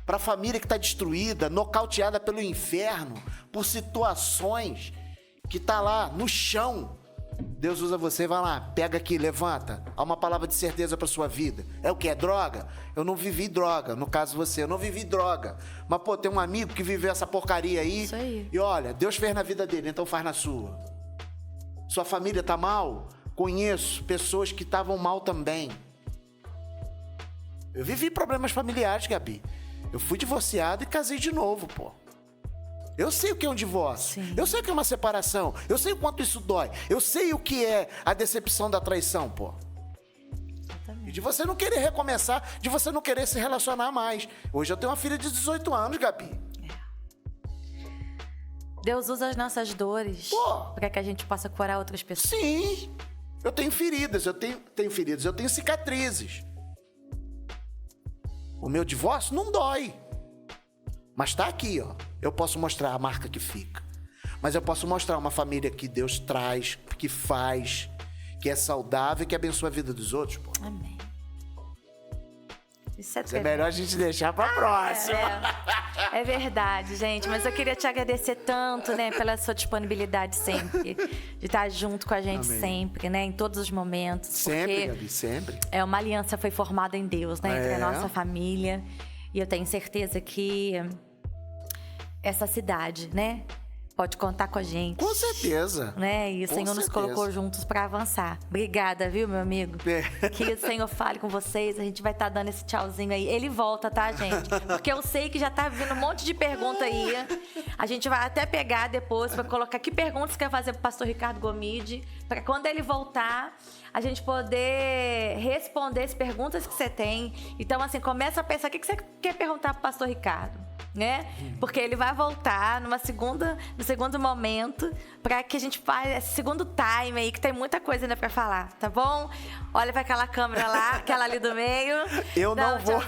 para a família que está destruída, nocauteada pelo inferno, por situações que está lá no chão. Deus usa você, vai lá, pega aqui, levanta. Há uma palavra de certeza para sua vida. É o que? É droga? Eu não vivi droga, no caso você, eu não vivi droga. Mas, pô, tem um amigo que viveu essa porcaria aí. Isso aí. E olha, Deus fez na vida dele, então faz na sua. Sua família tá mal? Conheço pessoas que estavam mal também. Eu vivi problemas familiares, Gabi. Eu fui divorciado e casei de novo, pô. Eu sei o que é um divórcio. Sim. Eu sei o que é uma separação. Eu sei o quanto isso dói. Eu sei o que é a decepção da traição, pô. Exatamente. E de você não querer recomeçar, de você não querer se relacionar mais. Hoje eu tenho uma filha de 18 anos, Gabi. Deus usa as nossas dores para que a gente possa curar outras pessoas. Sim. Eu tenho feridas, eu tenho cicatrizes. O meu divórcio não dói. Mas tá aqui, ó. Eu posso mostrar a marca que fica. Mas eu posso mostrar uma família que Deus traz, que faz, que é saudável e que abençoa a vida dos outros, pô. Amém. Isso é melhor a gente deixar pra próxima. É verdade, gente. Mas eu queria te agradecer tanto, né, pela sua disponibilidade sempre. De estar junto com a gente sempre, né, em todos os momentos. Sempre, Gabi, sempre. Uma aliança foi formada em Deus, né, entre a nossa família. E eu tenho certeza que essa cidade, né, pode contar com a gente. Com certeza. Né? E o Senhor nos colocou juntos para avançar. Obrigada, viu, meu amigo? Que o Senhor fale com vocês. A gente vai estar dando esse tchauzinho aí. Ele volta, tá, gente? Porque eu sei que já tá vindo um monte de pergunta aí. A gente vai até pegar depois para colocar que perguntas quer fazer pro pastor Ricardo Gomide, para quando ele voltar, a gente poder responder as perguntas que você tem. Então, assim, começa a pensar o que você quer perguntar pro pastor Ricardo, né? Porque ele vai voltar no segundo momento para que a gente faça esse segundo time aí, que tem muita coisa ainda para falar, tá bom? Olha para aquela câmera lá, aquela ali do meio. Eu não vou.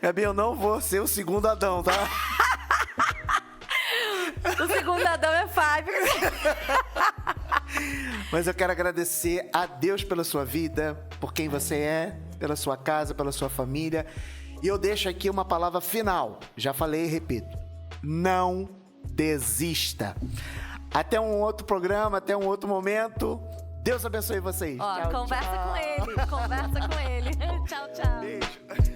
Gabi, eu não vou ser o segundo Adão, tá? O segundo Adão é Fábio. Mas eu quero agradecer a Deus pela sua vida, por quem você é, pela sua casa, pela sua família. E eu deixo aqui uma palavra final. Já falei e repito. Não desista. Até um outro programa, até um outro momento. Deus abençoe vocês. Conversa com ele. Conversa com ele. Tchau, tchau. Beijo.